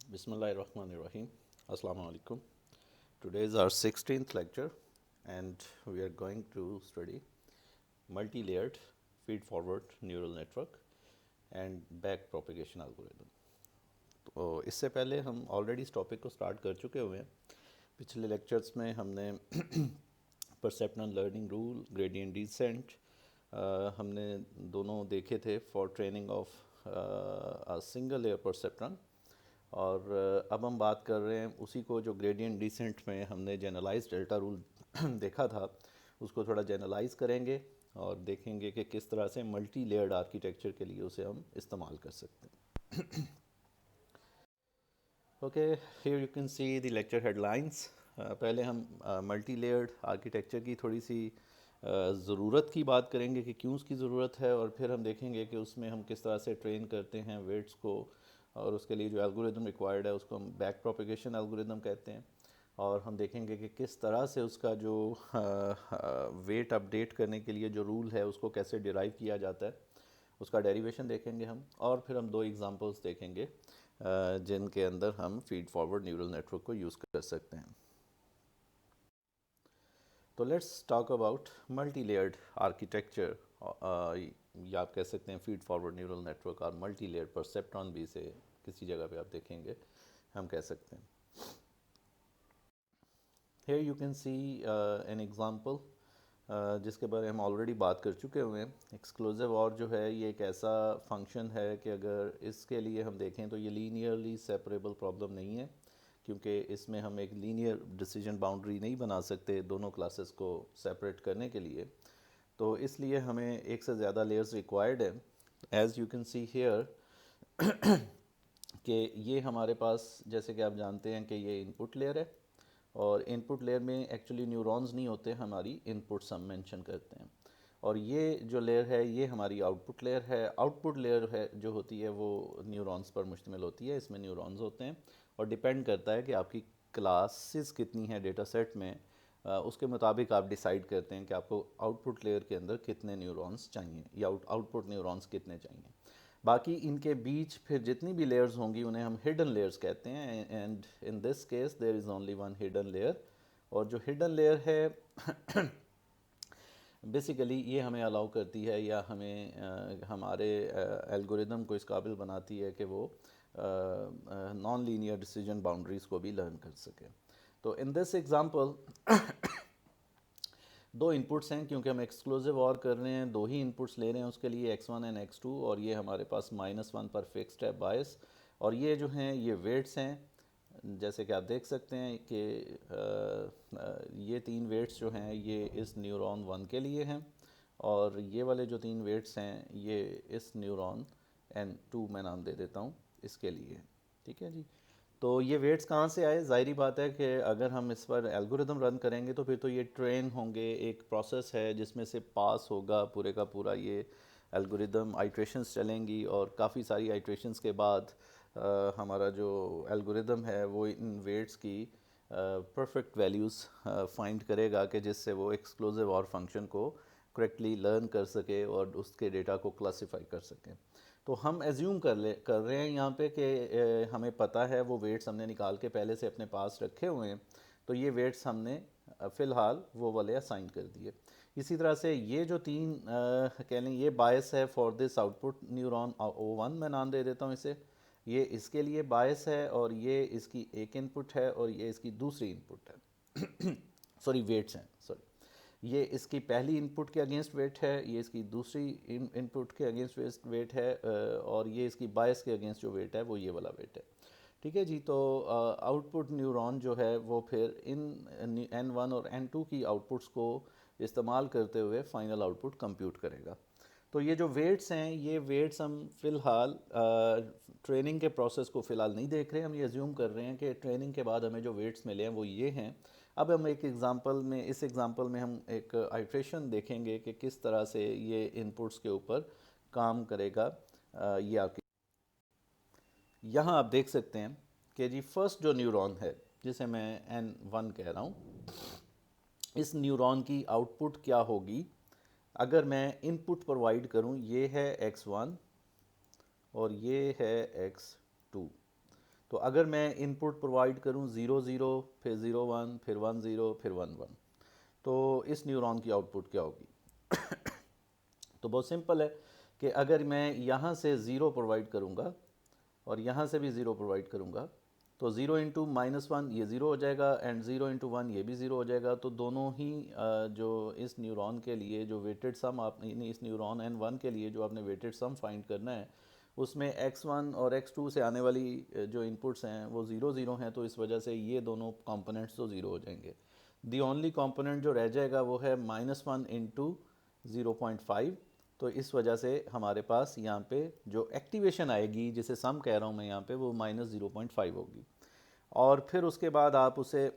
Bismillahirrahmanirrahim. Assalamu alaikum. Today is our 16th lecture and we are going to study multi-layered feed-forward neural network and back propagation algorithm. तो इससे पहले हम already इस topic को start कर चुके हुए हैं. पिछले लेक्चर्स में हमने perceptual learning rule, gradient descent हमने दोनों देखे थे for training of single layer perceptron. और अब हम बात कर रहे हैं उसी को जो ग्रेडियंट डिसेंट में हमने जनरलाइज डेल्टा रूल देखा था, उसको थोड़ा जनरलाइज करेंगे और देखेंगे कि किस तरह से मल्टी लेयर्ड आर्किटेक्चर के लिए उसे हम इस्तेमाल कर सकते हैं. Okay, here you can see the lecture headlines. पहले हम मल्टी लेयर्ड आर्किटेक्चर की थोड़ी सी ज़रूरत की बात करेंगे कि क्यों उसकी ज़रूरत है, और फिर हम देखेंगे कि उसमें हम किस तरह से ट्रेन करते हैं वेट्स को, और उसके लिए जो एल्गोरिदम रिक्वायर्ड है उसको हम बैक प्रोपेगेशन एल्गोरिदम कहते हैं. और हम देखेंगे कि किस तरह से उसका जो वेट अपडेट करने के लिए जो रूल है उसको कैसे डिराइव किया जाता है, उसका डेरिवेशन देखेंगे हम. और फिर हम दो एग्जांपल्स देखेंगे जिनके अंदर हम फीड फॉरवर्ड न्यूरल नेटवर्क को यूज़ कर सकते हैं. तो let's talk about multi layered architecture, या आप कह सकते हैं फीड फॉरवर्ड न्यूरल नेटवर्क और मल्टी लेयर्ड परसेप्ट्रॉन भी से किसी जगह पे आप देखेंगे हम कह सकते हैं. Here you can see an example जिसके बारे में हम ऑलरेडी बात कर चुके हुए हैं. एक्सक्लूसिव और जो है ये एक ऐसा फंक्शन है कि अगर इसके लिए हम देखें तो ये लीनियरली सेपरेबल प्रॉब्लम नहीं है, क्योंकि इसमें हम एक लीनियर डिसीजन बाउंड्री नहीं बना सकते दोनों क्लासेस को सेपरेट करने के लिए. तो इसलिए हमें एक से ज़्यादा लेयर्स रिक्वायर्ड है. As you can see here कि ये हमारे पास, जैसे कि आप जानते हैं कि ये इनपुट लेयर है, और इनपुट लेयर में एक्चुअली न्यूरॉन्स नहीं होते, हमारी इनपुट सम मेंशन करते हैं. और ये जो लेयर है ये हमारी आउटपुट लेयर है. आउटपुट लेयर है जो होती है वो न्यूरॉन्स पर मुश्तमिल होती है, इसमें न्यूरॉन्स होते हैं, और डिपेंड करता है कि आपकी क्लासेस कितनी है डेटा सेट में, उसके मुताबिक आप डिसाइड करते हैं कि आपको आउटपुट लेयर के अंदर कितने न्यूरॉन्स चाहिए या आउटपुट न्यूरॉन्स कितने चाहिए. बाकी इनके बीच फिर जितनी भी लेयर्स होंगी उन्हें हम हिडन लेयर्स कहते हैं. And in this case there is only one hidden layer. और जो हिडन लेयर है बेसिकली ये हमें अलाउ करती है या हमें हमारे एल्गोरिदम को इस काबिल बनाती है कि वो नॉन लीनियर डिसीजन बाउंड्रीज़ को भी लर्न कर सके. तो इन दिस एग्जांपल दो इनपुट्स हैं, क्योंकि हम एक्सक्लूसिव और कर रहे हैं, दो ही इनपुट्स ले रहे हैं उसके लिए, x1 एंड x2, और ये हमारे पास -1 पर फिक्स्ड है बायस. और ये जो हैं ये वेट्स हैं, जैसे कि आप देख सकते हैं कि ये तीन वेट्स जो हैं ये इस न्यूरॉन 1 के लिए हैं, और ये वाले जो तीन वेट्स हैं ये इस न्यूरॉन n2 मैं नाम दे देता हूँ इसके लिए. ठीक है जी. तो ये वेट्स कहाँ से आए? ज़ाहिरी बात है कि अगर हम इस पर एल्गोरिदम रन करेंगे तो फिर तो ये ट्रेन होंगे, एक प्रोसेस है जिसमें से पास होगा पूरे का पूरा ये एल्गोरिदम, आइट्रेशंस चलेंगी, और काफ़ी सारी आइट्रेशंस के बाद हमारा जो एल्गोरिदम है वो इन वेट्स की परफेक्ट वैल्यूज़ फाइंड करेगा कि जिससे वो एक्सक्लूसिव और फंक्शन को करेक्टली लर्न कर सके और उसके डेटा को क्लासिफाई कर सके. तो हम एज्यूम कर रहे हैं यहाँ पे कि हमें पता है वो वेट्स हमने निकाल के पहले से अपने पास रखे हुए हैं, तो ये वेट्स हमने फ़िलहाल वो वाले असाइन कर दिए. इसी तरह से ये जो तीन कह लें ये बायस है for this output neuron O1 मैं नाम दे देता हूँ इसे. ये इसके लिए बायस है, और ये इसकी एक इनपुट है और ये इसकी दूसरी इनपुट है. सॉरी, वेट्स हैं, सॉरी. ये इसकी पहली इनपुट के अगेंस्ट वेट है, ये इसकी दूसरी इनपुट के अगेंस्ट वेट है, और ये इसकी बायस के अगेंस्ट जो वेट है वो ये वाला वेट है. ठीक है जी. तो आउटपुट न्यूरॉन जो है वो फिर इन N1 और N2 की आउटपुट्स को इस्तेमाल करते हुए फाइनल आउटपुट कंप्यूट करेगा. तो ये जो वेट्स हैं ये वेट्स हम फ़िलहाल ट्रेनिंग के प्रोसेस को फ़िलहाल नहीं देख रहे हैं. हम ये अज्यूम कर रहे हैं कि ट्रेनिंग के बाद हमें जो वेट्स मिले हैं वो ये हैं. अब हम एक एग्जांपल में, इस एग्जांपल में हम एक आइट्रेशन देखेंगे कि किस तरह से ये इनपुट्स के ऊपर काम करेगा. ये आपकी यहाँ आप देख सकते हैं कि जी फर्स्ट जो न्यूरॉन है जिसे मैं N1 कह रहा हूँ, इस न्यूरॉन की आउटपुट क्या होगी अगर मैं इनपुट प्रोवाइड करूँ. ये है x1 और ये है x2. तो अगर मैं इनपुट प्रोवाइड करूं 0 0 फिर 0 1 फिर 1 0 फिर 1 1, तो इस न्यूरॉन की आउटपुट क्या होगी? तो बहुत सिंपल है कि अगर मैं यहाँ से ज़ीरो प्रोवाइड करूँगा और यहाँ से भी ज़ीरो प्रोवाइड करूँगा, तो 0 इंटू -1 ये ज़ीरो हो जाएगा एंड 0 इंटू 1 ये भी ज़ीरो हो जाएगा। तो दोनों ही जो इस न्यूरॉन के लिए जो वेटेड सम आपने इस न्यूरॉन N1 के लिए जो आपने वेटेड सम फाइंड करना है, उसमें x1 और x2 से आने वाली जो इनपुट्स हैं वो 0 0 हैं, तो इस वजह से ये दोनों कंपोनेंट्स तो ज़ीरो हो जाएंगे। दी ओनली कंपोनेंट जो रह जाएगा वो है -1 इंटू 0.5। तो इस वजह से हमारे पास यहाँ पे जो एक्टिवेशन आएगी, जिसे सम कह रहा हूँ मैं यहाँ पे, वो -0.5 होगी। और फिर उसके बाद आप उसे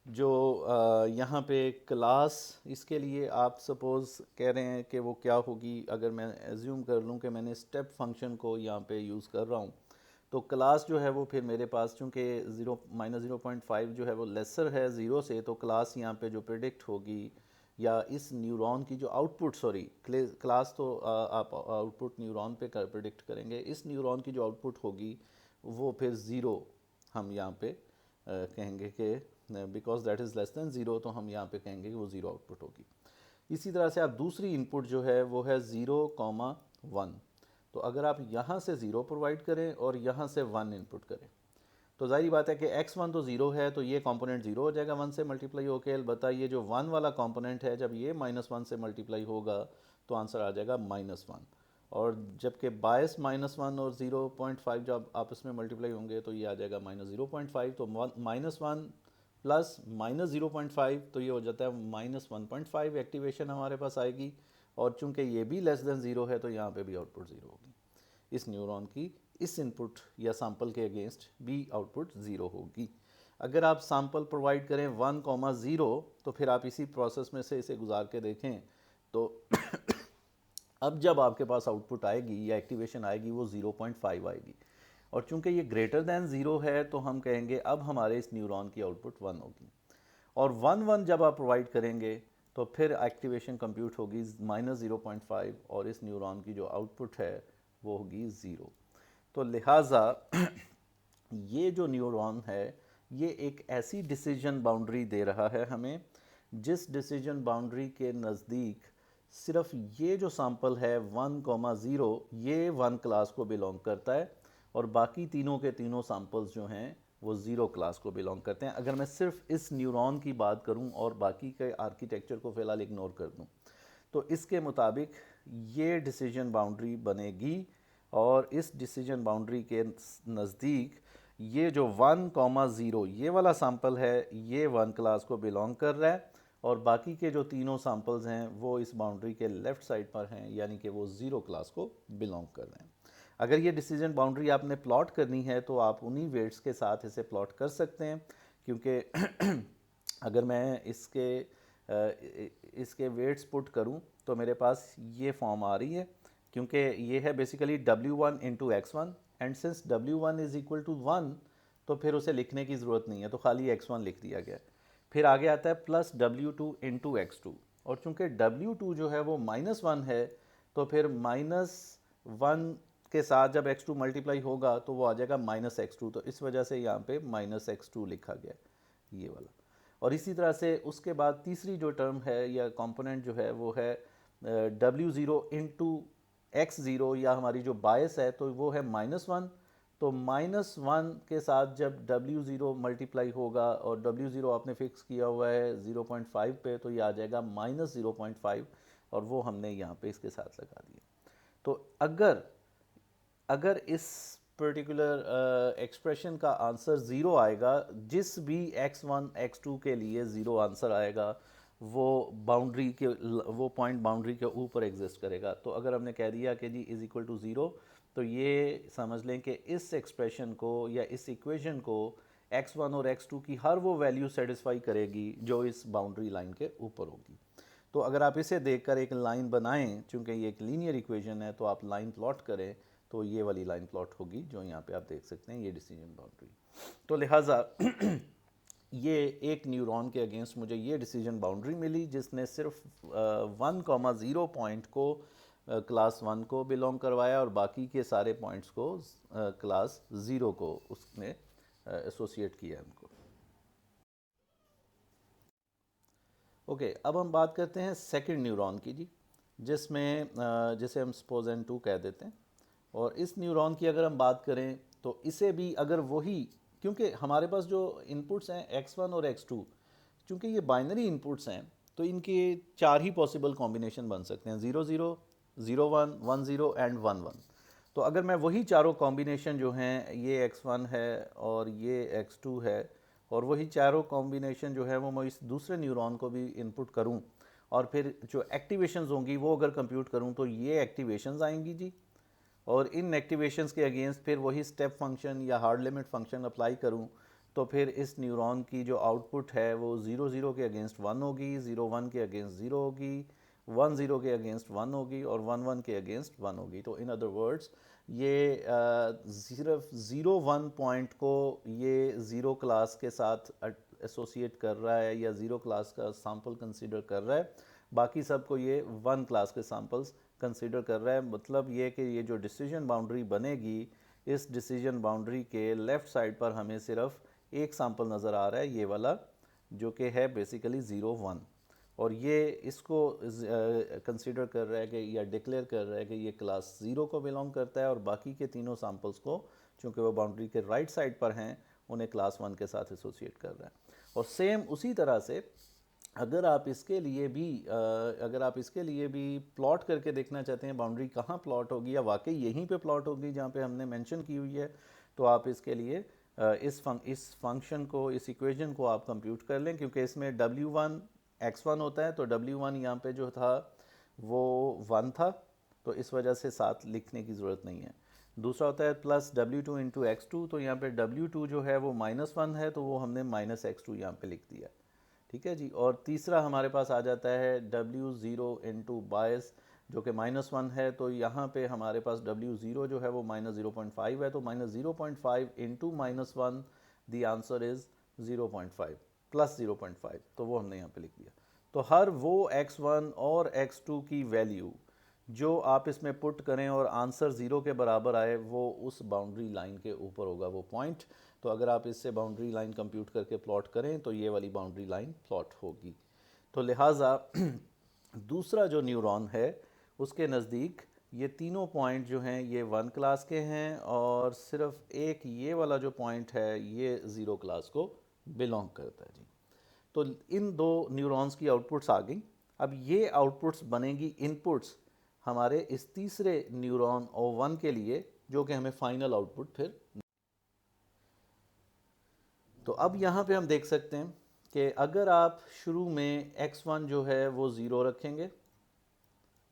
जो यहाँ पे क्लास, इसके लिए आप सपोज़ कह रहे हैं कि वो क्या होगी, अगर मैं एज्यूम कर लूँ कि मैंने स्टेप फंक्शन को यहाँ पे यूज़ कर रहा हूँ, तो क्लास जो है वो फिर मेरे पास चूँकि -0.5 जो है वो लेसर है ज़ीरो से, तो क्लास यहाँ पे जो प्रिडिक्ट होगी या इस न्यूरॉन की जो आउटपुट, सॉरी क्लास तो आप आउटपुट न्यूरॉन पे प्रिडिक्ट करेंगे, इस न्यूरॉन की जो आउटपुट होगी वो फिर ज़ीरो हम यहाँ पे कहेंगे कि because that is less than zero, तो हम यहाँ पे कहेंगे कि वो ज़ीरो आउटपुट होगी। इसी तरह से आप दूसरी इनपुट जो है वो है 0,1। तो अगर आप यहाँ से 0 प्रोवाइड करें और यहाँ से 1 इनपुट करें, तो जाहिर बात है कि x1 तो 0 है, तो ये कंपोनेंट 0 हो जाएगा 1 से मल्टीप्लाई होकर। अलबत्ता ये जो 1 वाला कंपोनेंट है, जब ये -1 से मल्टीप्लाई होगा तो आंसर आ जाएगा -1। और जबकि बायस -1 और 0.5 जब आपस में मल्टीप्लाई होंगे तो ये आ जाएगा -0.5। तो -1 प्लस -0.5, तो ये हो जाता है -1.5 एक्टिवेशन हमारे पास आएगी। और चूंकि ये भी लेस देन ज़ीरो है, तो यहाँ पे भी आउटपुट ज़ीरो होगी। इस न्यूरॉन की इस इनपुट या सैंपल के अगेंस्ट भी आउटपुट ज़ीरो होगी। अगर आप सैंपल प्रोवाइड करें 1,0, तो फिर आप इसी प्रोसेस में से इसे गुजार के देखें, तो अब जब आपके पास आउटपुट आएगी या एक्टिवेशन आएगी वो 0.5 आएगी। और चूंकि ये ग्रेटर दैन ज़ीरो है, तो हम कहेंगे अब हमारे इस न्यूरॉन की आउटपुट 1 होगी। और 1 जब आप प्रोवाइड करेंगे तो फिर एक्टिवेशन कंप्यूट होगी -0.5 और इस न्यूरॉन की जो आउटपुट है वो होगी ज़ीरो। तो लिहाजा ये जो न्यूरॉन है ये एक ऐसी डिसीजन बाउंड्री दे रहा है हमें, जिस डिसीजन बाउंड्री के नज़दीक सिर्फ ये जो सैंपल है 1,0 ये 1 क्लास को बिलोंग करता है, और बाकी तीनों के तीनों सैंपल्स जो हैं वो 0 क्लास को बिलोंग करते हैं। अगर मैं सिर्फ इस न्यूरॉन की बात करूं और बाकी के आर्किटेक्चर को फ़िलहाल इग्नोर कर दूं, तो इसके मुताबिक ये डिसीजन बाउंड्री बनेगी। और इस डिसीजन बाउंड्री के नज़दीक ये जो 1,0 ये वाला सैंपल है ये 1 क्लास को बिलोंग कर रहा है, और बाकी के जो तीनों सैंपल्स हैं वो इस बाउंड्री के लेफ़्ट साइड पर हैं, यानी कि वो 0 क्लास को बिलोंग कर रहे हैं। अगर ये डिसीजन बाउंड्री आपने प्लॉट करनी है तो आप उन्हीं वेट्स के साथ इसे प्लॉट कर सकते हैं, क्योंकि अगर मैं इसके वेट्स पुट करूं तो मेरे पास ये फॉर्म आ रही है, क्योंकि ये है basically W1 into x1, and since W1 is equal to 1, तो फिर उसे लिखने की ज़रूरत नहीं है, तो खाली x1 लिख दिया गया। फिर आगे आता है प्लस W2 इंटू x2, और चूंकि W2 जो है वो -1 है, तो फिर -1 के साथ जब x2 मल्टीप्लाई होगा तो वो आ जाएगा -x2, तो इस वजह से यहाँ पे -x2 लिखा गया ये वाला। और इसी तरह से उसके बाद तीसरी जो टर्म है या कंपोनेंट जो है वो है W0 इंटू x0, या हमारी जो बायस है तो वो है -1। तो -1 के साथ जब W0 मल्टीप्लाई होगा, और W0 आपने फिक्स किया हुआ है 0.5 पे, तो ये आ जाएगा -0.5, और वो हमने यहाँ पे इसके साथ लगा दिया। तो अगर इस पर्टिकुलर एक्सप्रेशन का आंसर ज़ीरो आएगा, जिस भी x1 x2 के लिए ज़ीरो आंसर आएगा वो बाउंड्री के वो पॉइंट बाउंड्री के ऊपर एग्जिस्ट करेगा। तो अगर हमने कह दिया कि जी इज़ इक्वल टू ज़ीरो, तो ये समझ लें कि इस एक्सप्रेशन को या इस इक्वेशन को x1 और x2 की हर वो वैल्यू सेटिस्फाई करेगी जो इस बाउंड्री लाइन के ऊपर होगी। तो अगर आप इसे देखकर एक लाइन बनाएं, चूँकि ये एक लीनियर इक्वेशन है, तो आप लाइन प्लॉट करें तो ये वाली लाइन प्लॉट होगी जो यहाँ पे आप देख सकते हैं, ये डिसीजन बाउंड्री। तो लिहाजा ये एक न्यूरॉन के अगेंस्ट मुझे ये डिसीजन बाउंड्री मिली जिसने सिर्फ 1,0 पॉइंट को क्लास 1 को बिलोंग करवाया और बाकी के सारे पॉइंट्स को क्लास 0 को उसने एसोसिएट किया उनको। ओके, अब हम बात करते हैं सेकंड न्यूरॉन की जी, जिसमें जिसे हम सपोज एन 2 कह देते हैं। और इस न्यूरॉन की अगर हम बात करें तो इसे भी अगर वही, क्योंकि हमारे पास जो इनपुट्स हैं x1 और x2, चूँकि ये बाइनरी इनपुट्स हैं तो इनके 4 ही पॉसिबल कॉम्बिनेशन बन सकते हैं, 0 0, 0 1, 1 0 एंड 1 1। तो अगर मैं वही चारों कॉम्बिनेशन जो हैं, ये x1 है और ये x2 है, और वही चारों कॉम्बिनेशन जो है वो मैं इस दूसरे न्यूरॉन को भी इनपुट करूं और फिर जो एक्टिवेशंस होंगी वो अगर कंप्यूट करूं तो ये एक्टिवेशंस आएंगी जी। और इन एक्टिवेशंस के अगेंस्ट फिर वही स्टेप फंक्शन या हार्ड लिमिट फंक्शन अप्लाई करूं तो फिर इस न्यूरॉन की जो आउटपुट है वो 0 0 के अगेंस्ट 1 होगी, 0 1 के अगेंस्ट 0 होगी, 1 0 के अगेंस्ट 1 होगी और 1 1 के अगेंस्ट 1 होगी। तो इन अदर वर्ड्स ये सिर्फ 0 1 पॉइंट को ये 0 क्लास के साथ एसोसिएट कर रहा है या 0 क्लास का सैंपल कंसीडर कर रहा है, बाकी सबको ये 1 क्लास के सैंपल्स कंसीडर कर रहा है। मतलब ये कि ये जो डिसीजन बाउंड्री बनेगी, इस डिसीजन बाउंड्री के लेफ़्ट साइड पर हमें सिर्फ एक सैंपल नज़र आ रहा है, ये वाला जो कि है बेसिकली 0 1, और ये इसको कंसीडर कर रहा है कि या डिक्लेयर कर रहा है कि ये क्लास 0 को बिलोंग करता है और बाकी के तीनों सैंपल्स को चूँकि वो बाउंड्री के राइट साइड पर हैं उन्हें क्लास 1 के साथ एसोसिएट कर रहा है। और सेम उसी तरह से अगर आप इसके लिए भी प्लॉट करके देखना चाहते हैं बाउंड्री कहाँ प्लॉट होगी या वाकई यहीं पे प्लॉट होगी जहाँ पे हमने मेंशन की हुई है, तो आप इसके लिए इस फंक्शन को, इस इक्वेशन को आप कंप्यूट कर लें, क्योंकि इसमें W1 x1 होता है तो W1 यहाँ पे जो था वो 1 था, तो इस वजह से साथ लिखने की ज़रूरत नहीं है। दूसरा होता है प्लस W2 इंटू x2, तो यहाँ पे W2 जो है वो -1 है तो वो हमने -x2 यहाँ पे लिख दिया, ठीक है जी। और तीसरा हमारे पास आ जाता है W0 इंटू बायस जो कि -1 है, तो यहाँ पे हमारे पास W0 जो है वो -0.5 है, तो -0.5 into -1 the answer is 0.5 plus 0.5, तो वो हमने यहाँ पे लिख दिया। तो हर वो x1 और x2 की वैल्यू जो आप इसमें पुट करें और आंसर 0 के बराबर आए वो उस बाउंड्री लाइन के ऊपर होगा वो पॉइंट। तो अगर आप इससे बाउंड्री लाइन कंप्यूट करके प्लॉट करें तो ये वाली बाउंड्री लाइन प्लॉट होगी। तो लिहाजा दूसरा जो न्यूरॉन है उसके नज़दीक ये तीनों पॉइंट जो हैं ये 1 क्लास के हैं और सिर्फ एक ये वाला जो पॉइंट है ये 0 क्लास को बिलोंग करता है जी। तो इन दो न्यूरॉन्स की आउटपुट्स आ गई। अब ये आउटपुट्स बनेंगी इनपुट्स हमारे इस तीसरे न्यूरॉन O1 के लिए, जो कि हमें फाइनल आउटपुट फिर। तो अब यहाँ पे हम देख सकते हैं कि अगर आप शुरू में x1 जो है वो 0 रखेंगे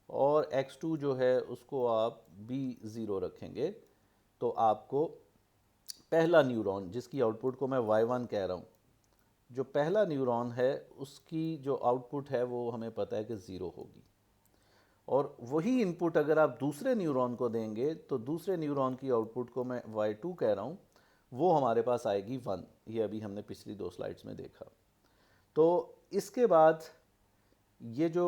और x2 जो है उसको आप भी 0 रखेंगे, तो आपको पहला न्यूरॉन जिसकी आउटपुट को मैं y1 कह रहा हूँ, जो पहला न्यूरॉन है उसकी जो आउटपुट है वो हमें पता है कि 0 होगी। और वही इनपुट अगर आप दूसरे न्यूरॉन को देंगे तो दूसरे न्यूरॉन की आउटपुट को मैं y2 कह रहा हूँ, वो हमारे पास आएगी 1। ये अभी हमने पिछली 2 स्लाइड्स में देखा। तो इसके बाद ये जो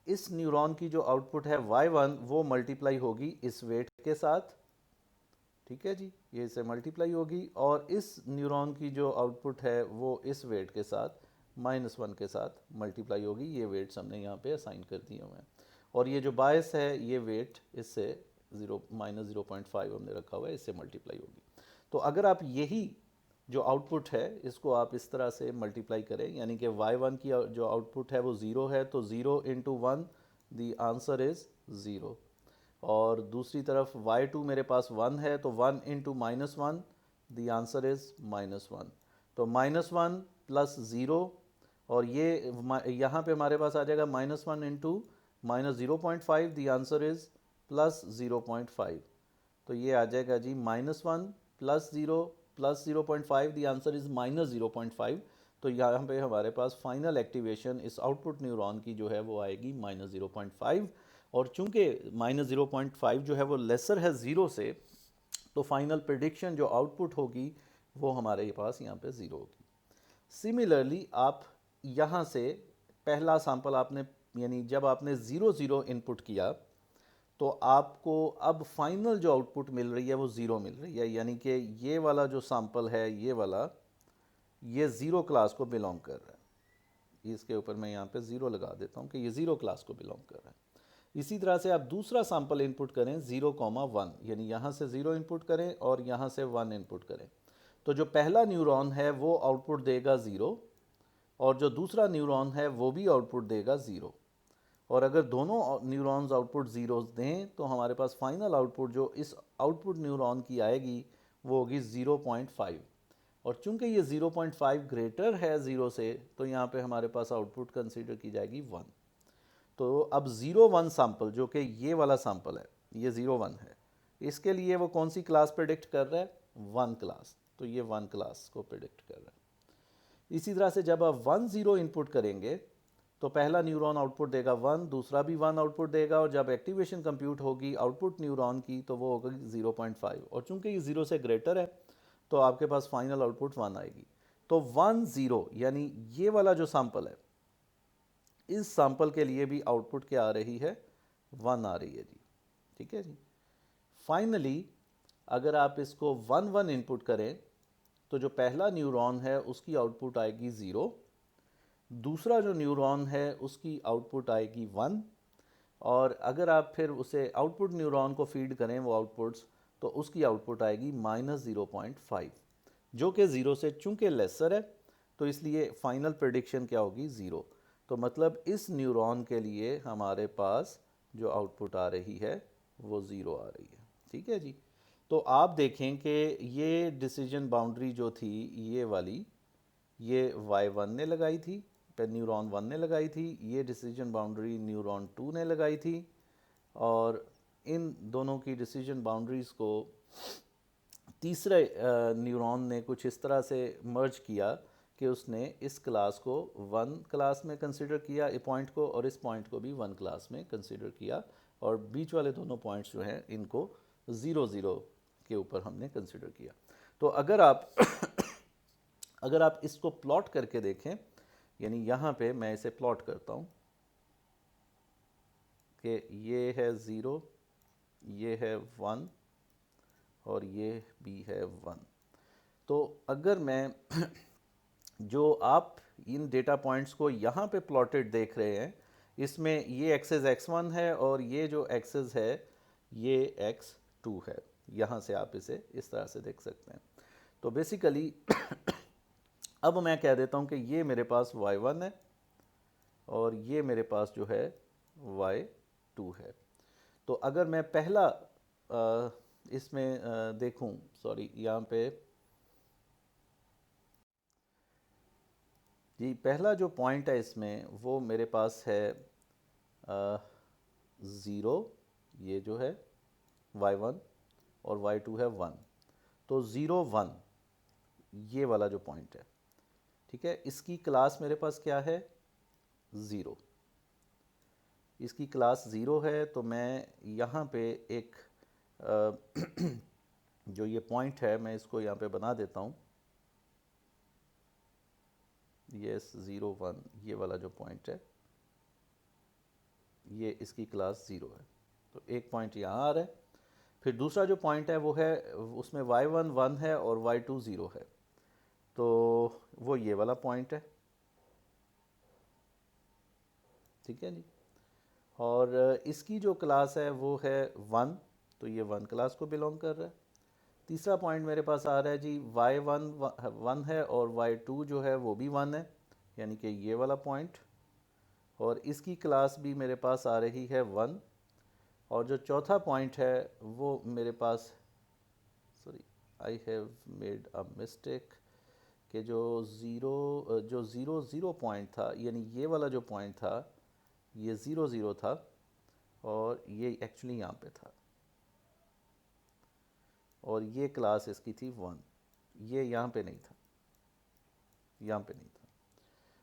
इस न्यूरॉन की जो आउटपुट है y1 वो मल्टीप्लाई होगी इस वेट के साथ, ठीक है जी, ये इसे मल्टीप्लाई होगी और इस न्यूरॉन की जो आउटपुट है वो इस वेट के साथ -1 के साथ मल्टीप्लाई होगी। ये वेट्स हमने यहाँ पे असाइन कर दिए हुए हैं और ये जो बायस है ये वेट इससे -0.5 हमने रखा हुआ है, इससे मल्टीप्लाई होगी। तो अगर आप यही जो आउटपुट है इसको आप इस तरह से मल्टीप्लाई करें, यानी कि y1 की जो आउटपुट है वो 0 है, तो 0 इंटू 1 द आंसर इज़ 0। और दूसरी तरफ y2 मेरे पास 1 है, तो 1 इंटू -1 द आंसर इज़ -1। तो -1 प्लस 0 और ये यहाँ पे हमारे पास आ जाएगा -1 into -0.5 the answer is plus 0.5। तो ये आ जाएगा जी -1 plus 0 plus 0.5 the answer is -0.5। तो यहाँ पे हमारे पास फाइनल एक्टिवेशन इस आउटपुट न्यूरॉन की जो है वो आएगी -0.5, और चूंकि -0.5 जो है वो लेसर है 0 से, तो फाइनल प्रेडिक्शन जो आउटपुट होगी वो हमारे पास यहाँ पे 0 होगी। सिमिलरली आप यहाँ से पहला सैंपल आपने, यानी जब आपने 0 0 इनपुट किया तो आपको अब फाइनल जो आउटपुट मिल रही है वो ज़ीरो मिल रही है, यानी कि ये वाला जो सैंपल है ये वाला, ये ज़ीरो क्लास को बिलोंग कर रहा है। इसके ऊपर मैं यहाँ पे ज़ीरो लगा देता हूँ कि ये ज़ीरो क्लास को बिलोंग कर रहा है। इसी तरह से आप दूसरा सैंपल इनपुट करें 0,1, यानी यहाँ से ज़ीरो इनपुट करें और यहाँ से 1 इनपुट करें, तो जो पहला न्यूरॉन है वो आउटपुट देगा ज़ीरो, और जो दूसरा न्यूरॉन है वो भी आउटपुट देगा ज़ीरो। और अगर दोनों न्यूरॉन्स आउटपुट ज़ीरो दें तो हमारे पास फाइनल आउटपुट जो इस आउटपुट न्यूरॉन की आएगी वो होगी 0.5। और चूंकि ये 0.5 ग्रेटर है ज़ीरो से, तो यहाँ पे हमारे पास आउटपुट कंसीडर की जाएगी 1। तो अब 0,1 सैंपल जो कि ये वाला सैंपल है, ये 0,1 है, इसके लिए वो कौन सी क्लास प्रेडिक्ट कर रहा है? 1 क्लास। तो ये 1 क्लास को प्रेडिक्ट कर रहा है। इसी तरह से जब आप 1 0 इनपुट करेंगे तो पहला न्यूरॉन आउटपुट देगा 1, दूसरा भी 1 आउटपुट देगा, और जब एक्टिवेशन कंप्यूट होगी आउटपुट न्यूरॉन की तो वो होगी 0.5, और चूंकि ये 0 से ग्रेटर है तो आपके पास फाइनल आउटपुट 1 आएगी। तो 1 0 यानी ये वाला जो सैंपल है, इस सैंपल के लिए भी आउटपुट क्या आ रही है? 1 आ रही है जी। ठीक है जी। फाइनली अगर आप इसको 1 1 इनपुट करें तो जो पहला न्यूरॉन है उसकी आउटपुट आएगी 0, दूसरा जो न्यूरॉन है उसकी आउटपुट आएगी 1, और अगर आप फिर उसे आउटपुट न्यूरॉन को फीड करें वो आउटपुट्स, तो उसकी आउटपुट आएगी -0.5, जो कि ज़ीरो से चूंकि लेसर है तो इसलिए फाइनल प्रेडिक्शन क्या होगी? ज़ीरो। तो मतलब इस न्यूरॉन के लिए हमारे पास जो आउटपुट आ रही है वो ज़ीरो आ रही है। ठीक है जी। तो आप देखें कि ये डिसीजन बाउंड्री जो थी ये वाली, ये y1 ने लगाई थी, पे न्यूरॉन 1 ने लगाई थी, ये डिसीजन बाउंड्री न्यूरॉन 2 ने लगाई थी, और इन दोनों की डिसीजन बाउंड्रीज़ को तीसरे न्यूरॉन ने कुछ इस तरह से मर्ज किया कि उसने इस क्लास को 1 क्लास में कंसिडर किया, ए पॉइंट को, और इस पॉइंट को भी 1 क्लास में कंसिडर किया, और बीच वाले दोनों पॉइंट्स जो हैं इनको 0 0 के ऊपर हमने कंसिडर किया। तो अगर आप अगर आप इसको प्लॉट करके देखें, यानी यहाँ पे मैं इसे प्लॉट करता हूँ कि ये है 0, ये है 1 और ये भी है 1। तो अगर मैं जो आप इन डेटा पॉइंट्स को यहाँ पे प्लॉटेड देख रहे हैं, इसमें ये एक्सेस x1 है और ये जो एक्सेस है ये x2 है। यहाँ से आप इसे इस तरह से देख सकते हैं। तो बेसिकली अब मैं कह देता हूँ कि ये मेरे पास y1 है और ये मेरे पास जो है y2 है। तो अगर मैं पहला इसमें देखूं, सॉरी यहाँ पे जी, पहला जो पॉइंट है इसमें वो मेरे पास है 0, ये जो है y1, और y2 है 1। तो 0 1 ये वाला जो पॉइंट है, ठीक है, इसकी क्लास मेरे पास क्या है? 0। इसकी क्लास 0 है, तो मैं यहाँ पे एक जो ये पॉइंट है मैं इसको यहाँ पे बना देता हूँ। यस, 0 1 ये वाला जो पॉइंट है ये इसकी क्लास 0 है। तो एक पॉइंट यहाँ आ रहा है। फिर दूसरा जो पॉइंट है वो है, उसमें y1 1 है और y2 0 है, तो वो ये वाला पॉइंट है। ठीक है जी। और इसकी जो क्लास है वो है 1, तो ये 1 क्लास को बिलोंग कर रहा है। तीसरा पॉइंट मेरे पास आ रहा है जी, y1 1 है और y2 जो है वो भी 1 है, यानी कि ये वाला पॉइंट, और इसकी क्लास भी मेरे पास आ रही है 1। और जो चौथा पॉइंट है वो मेरे पास, sorry I have made a mistake, कि जो ज़ीरो ज़ीरो पॉइंट था, यानी ये वाला जो पॉइंट था ये 0 0 था, और ये एक्चुअली यहाँ पे था, और ये क्लास इसकी थी 1, ये यहाँ पे नहीं था, यहाँ पे नहीं था।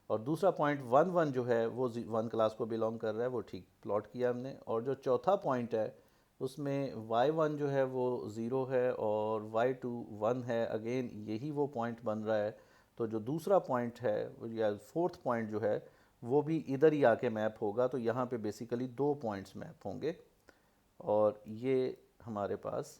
और दूसरा पॉइंट 1 1 जो है वो 1 क्लास को बिलोंग कर रहा है, वो ठीक प्लॉट किया हमने। और जो चौथा पॉइंट है उसमें y1 जो है वो 0 है और y2 1 है, अगेन यही वो पॉइंट बन रहा है। तो जो दूसरा पॉइंट है या फोर्थ पॉइंट जो है वो भी इधर ही आके मैप होगा, तो यहाँ पे बेसिकली 2 पॉइंट्स मैप होंगे, और ये हमारे पास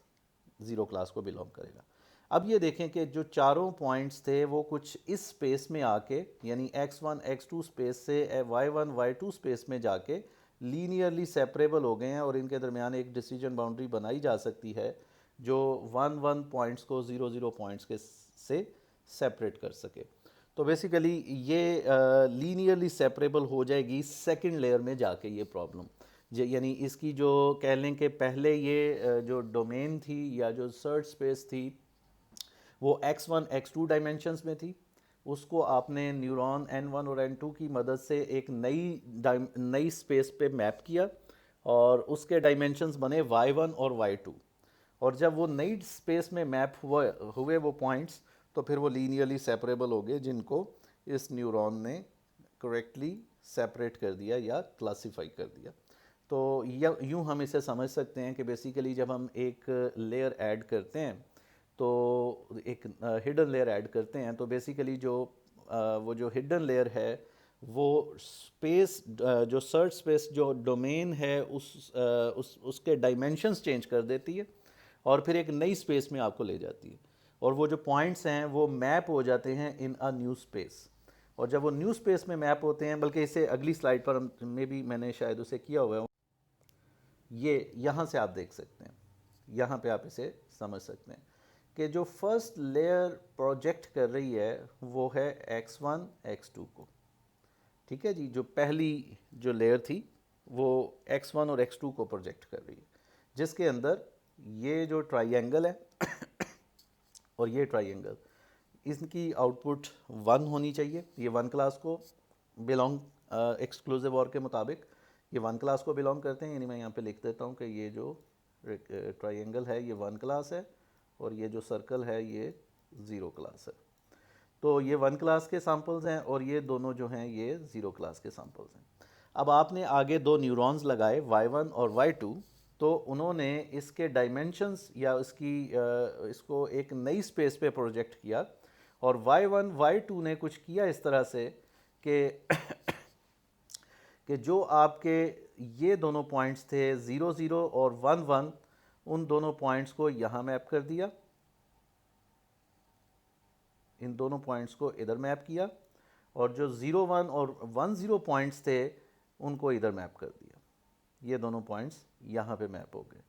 ज़ीरो क्लास को बिलोंग करेगा। अब ये देखें कि जो चारों पॉइंट्स थे वो कुछ इस स्पेस में आके, यानी x1 x2 स्पेस से y1 y2 स्पेस में जाके लीनियरली सेपरेबल हो गए हैं, और इनके दरमियान एक डिसीजन बाउंड्री बनाई जा सकती है जो 1 1 पॉइंट्स को 0 0 पॉइंट्स के से सेपरेट कर सके। तो बेसिकली ये लीनियरली सेपरेबल हो जाएगी सेकंड लेयर में जाके ये प्रॉब्लम। यानी इसकी जो कह लें कि पहले ये जो डोमेन थी या जो सर्च स्पेस थी वो x1 x2 डायमेंशंस में थी, उसको आपने न्यूरॉन n1 और n2 की मदद से एक नई स्पेस पे मैप किया, और उसके डायमेंशंस बने y1 और y2। और जब वो नई स्पेस में मैप हुए वो पॉइंट्स, तो फिर वो लीनियरली सेपरेबल हो गए, जिनको इस न्यूरॉन ने करेक्टली सेपरेट कर दिया या क्लासीफाई कर दिया। तो यूँ हम इसे समझ सकते हैं कि बेसिकली जब हम एक लेयर ऐड करते हैं, तो एक हिडन लेयर ऐड करते हैं, तो बेसिकली वो जो हिडन लेयर है वो स्पेस, जो सर्च स्पेस जो डोमेन है उसके डायमेंशंस चेंज कर देती है, और फिर एक नई स्पेस में आपको ले जाती है, और वो जो पॉइंट्स हैं वो मैप हो जाते हैं इन अ न्यू स्पेस। और जब वो न्यू स्पेस में मैप होते हैं, बल्कि इसे अगली स्लाइड पर में भी मैंने शायद उसे किया हुआ है, ये यहाँ से आप देख सकते हैं, यहाँ पे आप इसे समझ सकते हैं कि जो फर्स्ट लेयर प्रोजेक्ट कर रही है वो है x1 x2 को। ठीक है जी, जो पहली जो लेयर थी वो x1 और x2 को प्रोजेक्ट कर रही है, जिसके अंदर ये जो ट्राइंगल है और ये ट्राइंगल, इनकी आउटपुट 1 होनी चाहिए। ये 1 क्लास को बिलोंग, एक्सक्लूसिव और के मुताबिक ये 1 क्लास को बिलोंग करते हैं। यानी मैं यहाँ पे लिख देता हूँ कि ये जो ट्राइंगल है ये 1 क्लास है, और ये जो सर्कल है ये 0 क्लास है। तो ये 1 क्लास के सैम्पल्स हैं, और ये दोनों जो हैं ये 0 क्लास के सैम्पल्स हैं। अब आपने आगे दो न्यूरॉन्स लगाए y1 और y2, तो उन्होंने इसके डायमेंशंस या इसको एक नई स्पेस पे प्रोजेक्ट किया, और y1 y2 ने कुछ किया इस तरह से कि कि जो आपके ये दोनों पॉइंट्स थे 0 0 और 1 1, उन दोनों पॉइंट्स को यहाँ मैप कर दिया, इन दोनों पॉइंट्स को इधर मैप किया, और जो 0 1 और 1 0 पॉइंट्स थे उनको इधर मैप कर दिया। ये दोनों पॉइंट्स यहाँ पे मैप हो गए।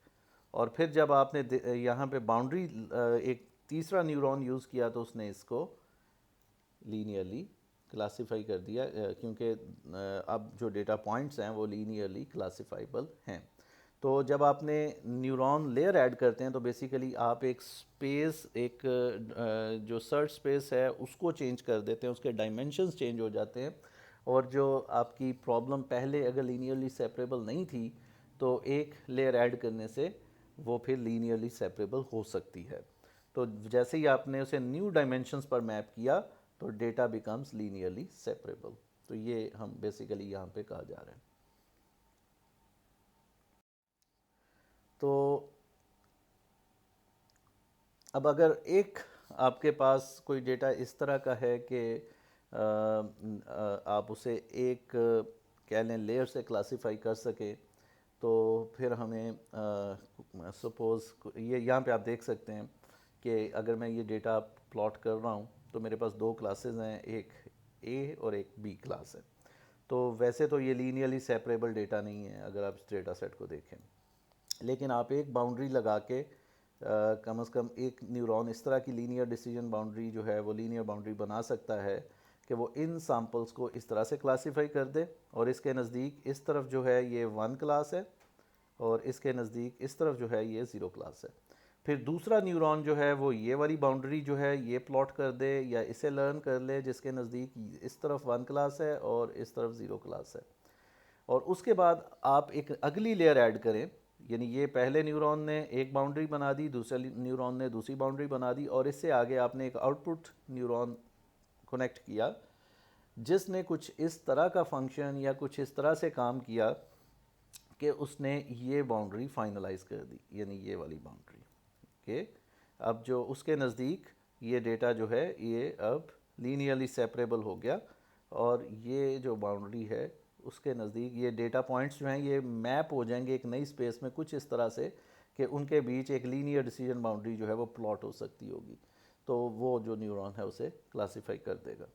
और फिर जब आपने यहाँ पे बाउंड्री एक तीसरा न्यूरॉन यूज़ किया, तो उसने इसको लीनियरली क्लासीफाई कर दिया, क्योंकि अब जो डेटा पॉइंट्स हैं वो लीनियरली क्लासीफाइबल हैं। तो जब आपने न्यूरॉन लेयर ऐड करते हैं, तो बेसिकली आप एक स्पेस, एक जो सर्च स्पेस है उसको चेंज कर देते हैं, उसके डायमेंशंस चेंज हो जाते हैं, और जो आपकी प्रॉब्लम पहले अगर लीनियरली सेपरेबल नहीं थी, तो एक लेयर ऐड करने से वो फिर लीनियरली सेपरेबल हो सकती है। तो जैसे ही आपने उसे न्यू डायमेंशंस पर मैप किया, तो डेटा बिकम्स लीनियरली सेपरेबल। तो ये हम बेसिकली यहाँ पे कहा जा रहा है। तो अब अगर एक आपके पास कोई डेटा इस तरह का है कि आप उसे एक कह लें लेयर से क्लासीफाई कर सके, तो फिर हमें सपोज़ ये यहाँ पे आप देख सकते हैं कि अगर मैं ये डेटा प्लॉट कर रहा हूँ, तो मेरे पास दो क्लासेस हैं, एक ए और एक बी क्लास है। तो वैसे तो ये लीनियरली सेपरेबल डेटा नहीं है अगर आप इस डेटा सेट को देखें, लेकिन आप एक बाउंड्री लगा के कम से कम एक न्यूरॉन इस तरह की लीनियर डिसीजन बाउंड्री जो है वो लीनियर बाउंड्री बना सकता है कि वो इन सैम्पल्स को इस तरह से क्लासीफाई कर दे, और इसके नज़दीक इस तरफ जो है ये 1 क्लास है, और इसके नज़दीक इस तरफ जो है ये 0 क्लास है। फिर दूसरा न्यूरॉन जो है वो ये वाली बाउंड्री जो है ये प्लॉट कर दे या इसे लर्न कर ले, जिसके नज़दीक इस तरफ 1 क्लास है और इस तरफ 0 क्लास है। और उसके बाद आप एक अगली लेयर ऐड करें, यानी ये पहले न्यूरॉन ने एक बाउंड्री बना दी, दूसरे न्यूरॉन ने दूसरी बाउंड्री बना दी, और इससे आगे आपने एक आउटपुट न्यूरॉन कनेक्ट किया जिसने कुछ इस तरह का फंक्शन या कुछ इस तरह से काम किया कि उसने ये बाउंड्री फाइनलाइज कर दी, यानी ये वाली बाउंड्री के अब जो उसके नज़दीक ये डेटा जो है ये अब लीनियरली सेपरेबल हो गया, और ये जो बाउंड्री है उसके नज़दीक ये डेटा पॉइंट्स जो हैं ये मैप हो जाएंगे एक नई स्पेस में कुछ इस तरह से कि उनके बीच एक लीनियर डिसीजन बाउंड्री जो है वो प्लॉट हो सकती होगी, तो वो जो न्यूरॉन है उसे क्लासीफाई कर देगा।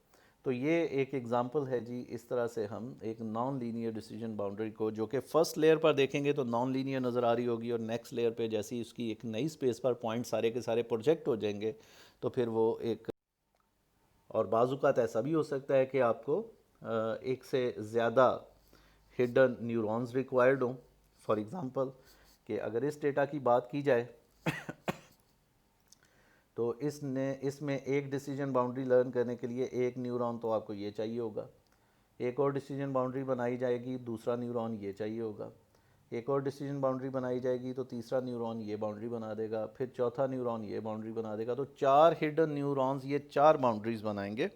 तो ये एक एग्जांपल है जी, इस तरह से हम एक नॉन लीनियर डिसीजन बाउंड्री को, जो कि फर्स्ट लेयर पर देखेंगे तो नॉन लीनियर नज़र आ रही होगी, और नेक्स्ट लेयर पे जैसे ही उसकी एक नई स्पेस पर पॉइंट सारे के सारे प्रोजेक्ट हो जाएंगे तो फिर वो एक, और बाज़ात ऐसा भी हो सकता है कि आपको एक से ज़्यादा हिडन न्यूरॉन्स रिक्वायर्ड हों। फॉर एग्ज़ाम्पल कि अगर इस डेटा की बात की जाए तो इसमें एक डिसीजन बाउंड्री लर्न करने के लिए एक न्यूरॉन तो आपको ये चाहिए होगा, एक और डिसीजन बाउंड्री बनाई जाएगी, दूसरा न्यूरॉन ये चाहिए होगा, एक और डिसीजन बाउंड्री बनाई जाएगी तो तीसरा न्यूरॉन ये बाउंड्री बना देगा, फिर चौथा न्यूरॉन ये बाउंड्री बना देगा। तो 4 हिडन न्यूरॉन्स ये 4 बाउंड्रीज बनाएंगे,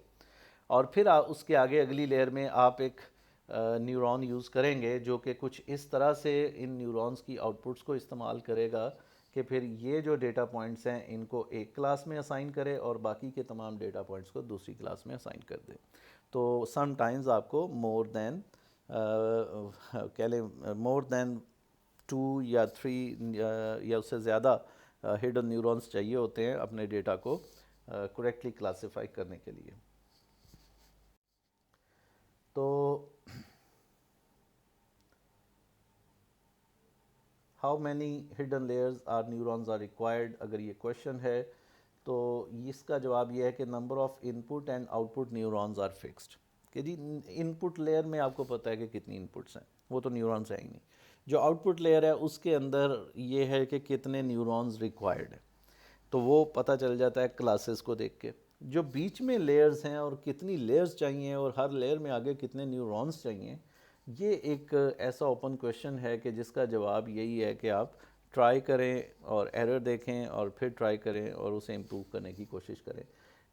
और फिर उसके आगे अगली लेयर में आप एक न्यूरॉन यूज़ करेंगे जो कि कुछ इस तरह से इन न्यूरॉन्स की आउटपुट्स को इस्तेमाल करेगा कि फिर ये जो डेटा पॉइंट्स हैं इनको एक क्लास में असाइन करे और बाकी के तमाम डेटा पॉइंट्स को दूसरी क्लास में असाइन कर दे। तो समटाइम्स आपको मोर देन कह लें मोर देन 2 या 3 या उससे ज़्यादा हिडन न्यूरॉन्स चाहिए होते हैं अपने डेटा को करेक्टली क्लासीफाई करने के लिए। तो how many hidden layers or neurons are required, अगर ये क्वेश्चन है तो इसका जवाब ये है कि number of input and output neurons are fixed. कि जी इनपुट लेयर में आपको पता है कि कितनी इनपुट्स हैं, वो तो न्यूरॉन्स है ही नहीं। जो आउटपुट लेयर है उसके अंदर ये है कि कितने न्यूरॉन्स रिक्वायर्ड है, तो वो पता चल जाता है क्लासेस को देख के। जो बीच में लेयर्स हैं और कितनी लेयर्स चाहिए और हर लेयर में आगे कितने न्यूरॉन्स चाहिए, ये एक ऐसा ओपन क्वेश्चन है कि जिसका जवाब यही है कि आप ट्राई करें और एरर देखें और फिर ट्राई करें और उसे इम्प्रूव करने की कोशिश करें।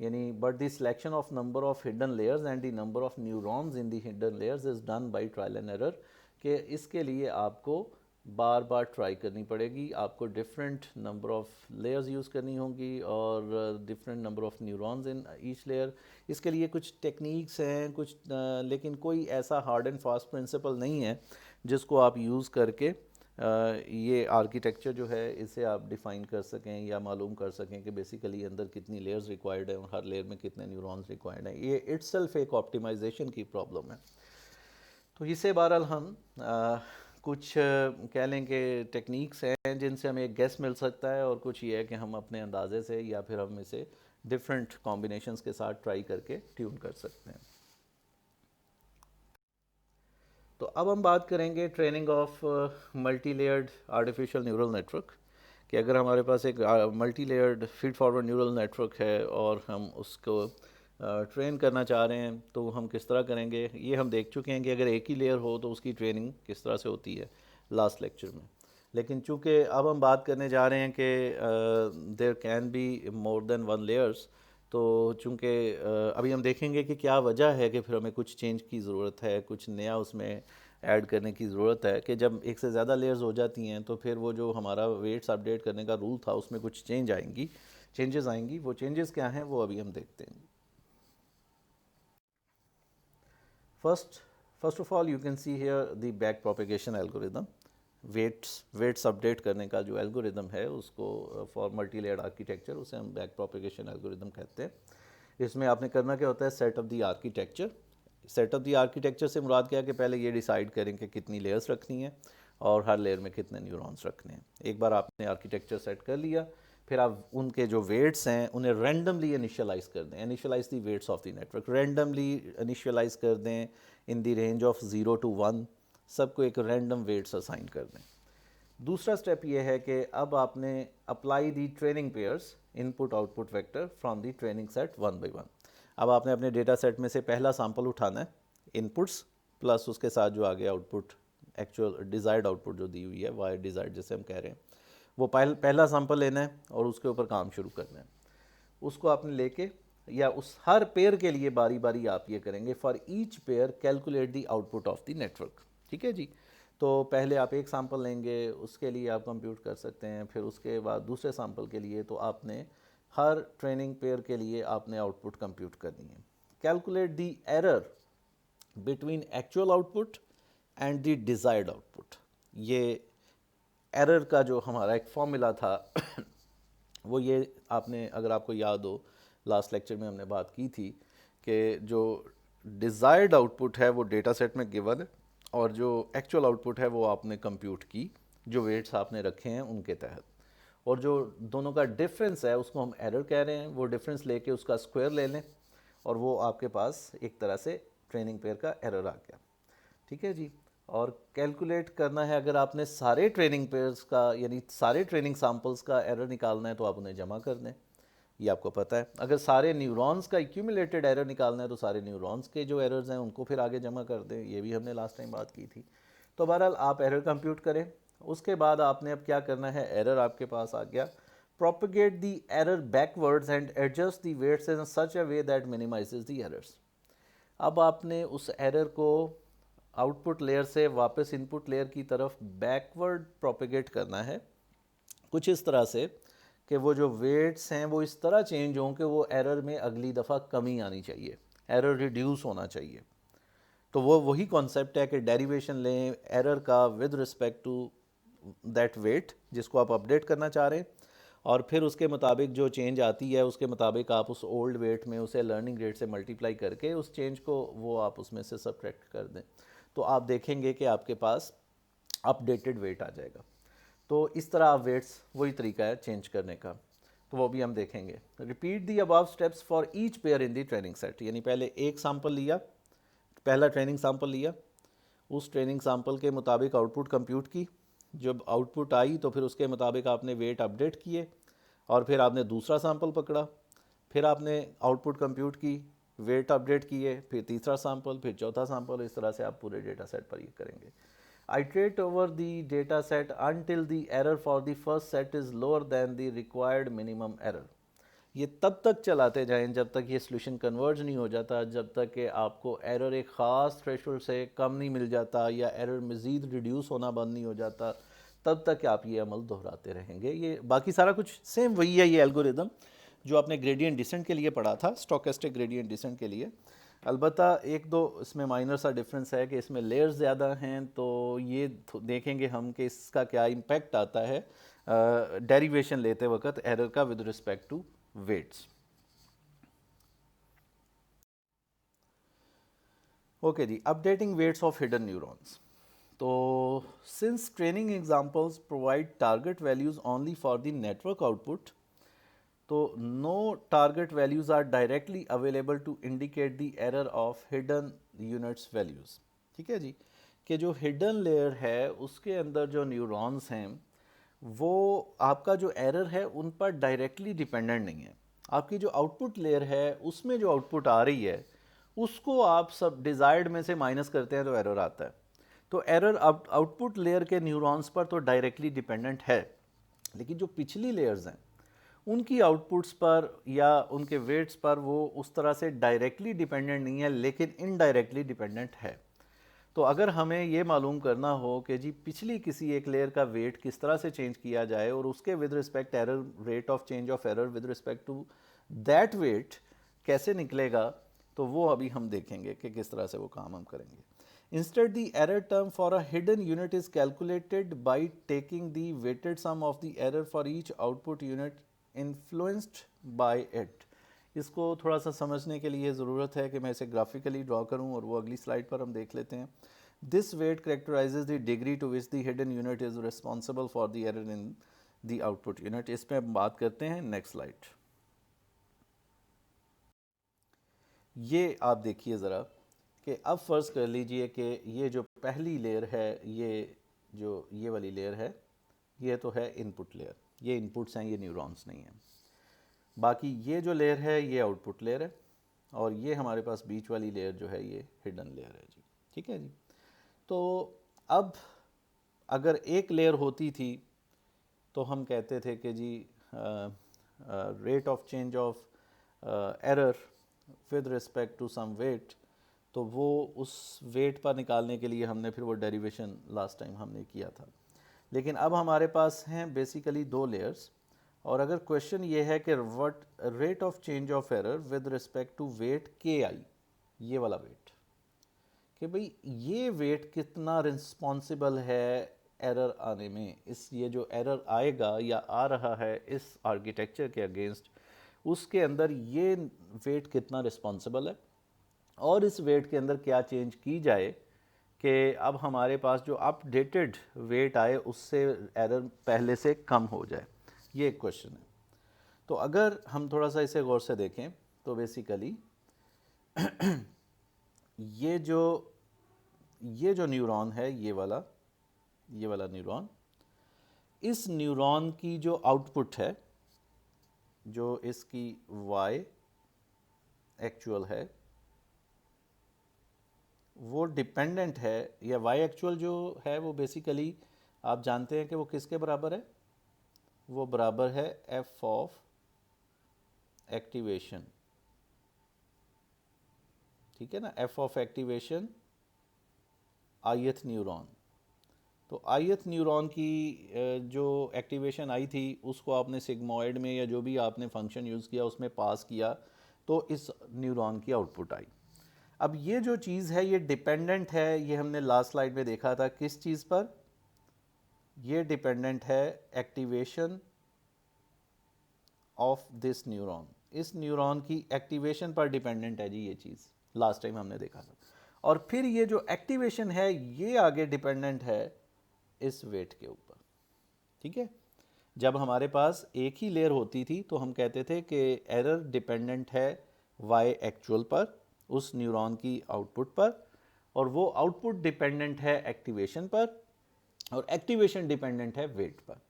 यानी but the selection of number of hidden layers and the number of neurons in the hidden layers is done by trial and error, कि इसके लिए आपको बार बार ट्राई करनी पड़ेगी, आपको different number of layers use करनी होंगी और different number of neurons in each layer. इसके लिए कुछ टेक्निक्स हैं कुछ लेकिन कोई ऐसा हार्ड एंड फास्ट प्रिंसिपल नहीं है जिसको आप यूज़ करके ये आर्किटेक्चर जो है इसे आप डिफ़ाइन कर सकें या मालूम कर सकें कि बेसिकली अंदर कितनी लेयर्स रिक्वायर्ड है और हर लेयर में कितने न्यूरॉन्स रिक्वायर्ड हैं। ये इट्सेल्फ एक ऑप्टिमाइजेशन की प्रॉब्लम है। तो इसे बहरहाल हम कुछ कह लें कि टेक्निक्स हैं जिनसे हमें एक गेस मिल सकता है, और कुछ ये है कि हम अपने अंदाजे से या फिर हम इसे डिफरेंट कॉम्बिनेशंस के साथ ट्राई करके ट्यून कर सकते हैं। तो अब हम बात करेंगे training of multi layered artificial neural network, कि अगर हमारे पास एक multi layered feed forward neural network है और हम उसको ट्रेन करना चाह रहे हैं तो हम किस तरह करेंगे। ये हम देख चुके हैं कि अगर एक ही लेयर हो तो उसकी ट्रेनिंग किस तरह से होती है लास्ट लेक्चर में, लेकिन चूँकि अब हम बात करने जा रहे हैं कि there can be more than one layers, तो चूँकि अभी हम देखेंगे कि क्या वजह है कि फिर हमें कुछ चेंज की ज़रूरत है, कुछ नया उसमें ऐड करने की ज़रूरत है, कि जब एक से ज़्यादा लेयर्स हो जाती हैं तो फिर वो जो हमारा वेट्स अपडेट करने का रूल था उसमें कुछ चेंजेस आएंगी। वो चेंजेस क्या हैं वो अभी हम देखते हैं। First of all you can see here the back propagation algorithm. Weights update करने का जो एल्गोरिदम है उसको फॉर मल्टी लेयर्ड आर्किटेक्चर उसे हम बैक प्रोपेगेशन एल्गोरिदम कहते हैं। इसमें आपने करना क्या होता है, set up the architecture. Set up the architecture से मुराद क्या है कि पहले ये डिसाइड करें कि कितनी लेयर्स रखनी है और हर लेयर में कितने न्यूरॉन्स रखने हैं। एक बार आपने आर्किटेक्चर सेट कर लिया फिर आप उनके जो वेट्स हैं उन्हें रैंडमली इनिशियलाइज कर दें। Initialise the weights of the network, randomly initialise कर दें in the range of 0 to 1, सबको एक रैंडम वेट्स असाइन कर दें। दूसरा स्टेप ये है कि अब आपने apply the training pairs input output vector from the training set 1 by 1। अब आपने अपने डेटा सेट में से पहला सैंपल उठाना है, इनपुट्स प्लस उसके साथ जो आगे आउटपुट एक्चुअल डिज़ायर्ड आउटपुट जो दी हुई है वाई डिज़ायर्ड जिसे हम कह रहे हैं, वो पहला सैंपल लेना है और उसके ऊपर काम शुरू करना है। उसको आपने लेके या उस हर पेयर के लिए बारी बारी आप ये करेंगे, for each pair calculate the output of the network. ठीक है जी। तो पहले आप एक सैंपल लेंगे, उसके लिए आप कंप्यूट कर सकते हैं, फिर उसके बाद दूसरे सैंपल के लिए तो आपने हर ट्रेनिंग पेयर के लिए आपने आउटपुट कंप्यूट करनी है। Calculate the error between actual output and the desired output. ये एरर का जो हमारा एक फॉर्मूला था वो ये, आपने अगर आपको याद हो लास्ट लेक्चर में हमने बात की थी कि जो डिज़ायर्ड आउटपुट है वो डेटा सेट में गिवन है और जो एक्चुअल आउटपुट है वो आपने कंप्यूट की जो वेट्स आपने रखे हैं उनके तहत, और जो दोनों का डिफरेंस है उसको हम एरर कह रहे हैं। वो डिफरेंस लेके उसका स्क्वायर ले लें और वो आपके पास एक तरह से ट्रेनिंग पेयर का एरर आ गया। ठीक है जी। और कैलकुलेट करना है, अगर आपने सारे ट्रेनिंग पेयर्स का यानी सारे ट्रेनिंग सैंपल्स का एरर निकालना है तो आप उन्हें जमा कर दें, ये आपको पता है। अगर सारे न्यूरॉन्स का एक्यूमुलेटेड एरर निकालना है तो सारे न्यूरॉन्स के जो एरर्स हैं उनको फिर आगे जमा कर दें, ये भी हमने लास्ट टाइम बात की थी। तो बहरहाल आप एरर कंप्यूट करें, उसके बाद आपने अब क्या करना है, एरर आपके पास आ गया, propagate the error backwards and adjust the weights in such a way that minimizes the errors। अब आपने उस एरर को आउटपुट लेयर से वापस इनपुट लेयर की तरफ बैकवर्ड प्रोपेगेट करना है, कुछ इस तरह से कि वो जो वेट्स हैं वो इस तरह चेंज हों कि वो एरर में अगली दफ़ा कमी आनी चाहिए, एरर रिड्यूस होना चाहिए। तो वो वही कॉन्सेप्ट है कि डेरिवेशन लें एरर का with respect to that weight जिसको आप अपडेट करना चाह रहे हैं, और फिर उसके मुताबिक जो चेंज आती है उसके मुताबिक आप उस ओल्ड वेट में उसे लर्निंग रेट से मल्टीप्लाई करके उस चेंज को वो आप उसमें से सब्ट्रैक्ट कर दें, तो आप देखेंगे कि आपके पास अपडेटेड वेट आ जाएगा। तो इस तरह आप वेट्स, वही तरीका है चेंज करने का, तो वो भी हम देखेंगे। Repeat the above steps for each pair in the training set, यानी पहले एक सैंपल लिया, पहला ट्रेनिंग सैंपल लिया, उस ट्रेनिंग सैंपल के मुताबिक आउटपुट कंप्यूट की, जब आउटपुट आई तो फिर उसके मुताबिक आपने वेट अपडेट किए, और फिर आपने दूसरा सैंपल पकड़ा, फिर आपने आउटपुट कंप्यूट की, वेट अपडेट किए, फिर तीसरा सैंपल, फिर चौथा सैंपल, इस तरह से आप पूरे डेटा सेट पर ये करेंगे। Iterate over the data set until the error for the first set is lower than the required minimum error. ये तब तक चलाते जाएं जब तक ये सोल्यूशन कन्वर्ज नहीं हो जाता, जब तक कि आपको एरर एक ख़ास थ्रेशोल्ड से कम नहीं मिल जाता या एरर मज़ीद रिड्यूस होना बंद नहीं हो जाता, तब तक आप ये अमल दोहराते रहेंगे। ये बाकी सारा कुछ सेम वही है, ये एल्गोरिदम जो आपने ग्रेडियंट डिसेंट के लिए पढ़ा था, स्टोकेस्टिक ग्रेडियंट डिसेंट के लिए। अलबत्ता एक दो इसमें माइनर सा डिफरेंस है कि इसमें लेयर्स ज़्यादा हैं, तो ये देखेंगे हम कि इसका क्या इम्पैक्ट आता है डेरिवेशन लेते वक्त एरर का with respect to weights. Okay जी, updating weights of hidden neurons. तो since training examples provide target values only for the network output, तो no target values are directly available to indicate the error of hidden units values. ठीक है जी, कि जो hidden layer है उसके अंदर जो न्यूरॉन्स हैं वो आपका जो एरर है उन पर डायरेक्टली डिपेंडेंट नहीं है। आपकी जो आउटपुट लेयर है उसमें जो आउटपुट आ रही है उसको आप सब डिज़ायर्ड में से माइनस करते हैं तो एरर आता है। तो एरर आउटपुट लेयर के न्यूरॉन्स पर तो डायरेक्टली डिपेंडेंट है, लेकिन जो पिछली लेयर्स हैं उनकी आउटपुट्स पर या उनके वेट्स पर वो उस तरह से डायरेक्टली डिपेंडेंट नहीं है, लेकिन इनडायरेक्टली डिपेंडेंट है। तो अगर हमें ये मालूम करना हो कि जी पिछली किसी एक लेयर का वेट किस तरह से चेंज किया जाए और उसके with respect error, rate of change of error with respect to that weight कैसे निकलेगा, तो वो अभी हम देखेंगे कि किस तरह से वो काम हम करेंगे। Instead, the error term for a hidden unit is calculated by taking the weighted sum of the error for each output unit influenced by it। इसको थोड़ा सा समझने के लिए ज़रूरत है कि मैं इसे ग्राफिकली ड्रॉ करूं, और वो अगली स्लाइड पर हम देख लेते हैं। This weight characterizes the degree to which the hidden unit is responsible for the error in the output unit. इस पर हम बात करते हैं, नेक्स्ट स्लाइड। ये आप देखिए ज़रा कि अब फ़र्ज़ कर लीजिए कि ये जो पहली लेयर है, ये वाली लेयर है, ये तो है इनपुट लेयर, ये इनपुट्स हैं, ये न्यूरॉन्स नहीं हैं। बाकी ये जो लेयर है ये आउटपुट लेयर है, और ये हमारे पास बीच वाली लेयर जो है ये हिडन लेयर है जी। ठीक है जी। तो अब अगर एक लेयर होती थी तो हम कहते थे कि जी rate of change of error with respect to some weight, तो वो उस वेट पर निकालने के लिए हमने फिर वो डेरिवेशन लास्ट टाइम हमने किया था। लेकिन अब हमारे पास हैं बेसिकली दो लेयर्स, और अगर क्वेश्चन ये है कि what rate of change of error with respect to weight के आई, ये वाला वेट कि भाई ये वेट कितना रिस्पॉन्सिबल है एरर आने में, इस ये जो एरर आएगा या आ रहा है इस आर्किटेक्चर के अगेंस्ट, उसके अंदर ये वेट कितना रिस्पॉन्सिबल है, और इस वेट के अंदर क्या चेंज की जाए कि अब हमारे पास जो अपडेटेड वेट आए उससे एरर पहले से कम हो जाए। ये एक क्वेश्चन है। तो अगर हम थोड़ा सा इसे गौर से देखें तो बेसिकली ये जो ये जो न्यूरॉन है, ये वाला न्यूरॉन, इस न्यूरॉन की जो आउटपुट है, जो इसकी वाई एक्चुअल है, वो डिपेंडेंट है, या वाई एक्चुअल जो है वो बेसिकली आप जानते हैं कि वो किसके बराबर है, वो बराबर है एफ ऑफ एक्टिवेशन। ठीक है ना, F of activation ith neuron. तो आईएथ न्यूरॉन की जो एक्टिवेशन आई थी उसको आपने सिग्मॉइड में या जो भी आपने फंक्शन यूज़ किया उसमें पास किया, तो इस न्यूरॉन की आउटपुट आई। अब ये जो चीज़ है ये डिपेंडेंट है, ये हमने लास्ट स्लाइड में देखा था किस चीज़ पर, ये डिपेंडेंट है एक्टिवेशन ऑफ दिस न्यूरॉन। इस न्यूरॉन की एक्टिवेशन पर डिपेंडेंट है जी ये चीज़, लास्ट टाइम हमने देखा था। और फिर ये जो एक्टिवेशन है ये आगे डिपेंडेंट है इस वेट के ऊपर। ठीक है, जब हमारे पास एक ही लेयर होती थी तो हम कहते थे कि एरर डिपेंडेंट है वाई एक्चुअल पर, उस न्यूरॉन की आउटपुट पर, और वो आउटपुट डिपेंडेंट है एक्टिवेशन पर, और एक्टिवेशन डिपेंडेंट है वेट पर।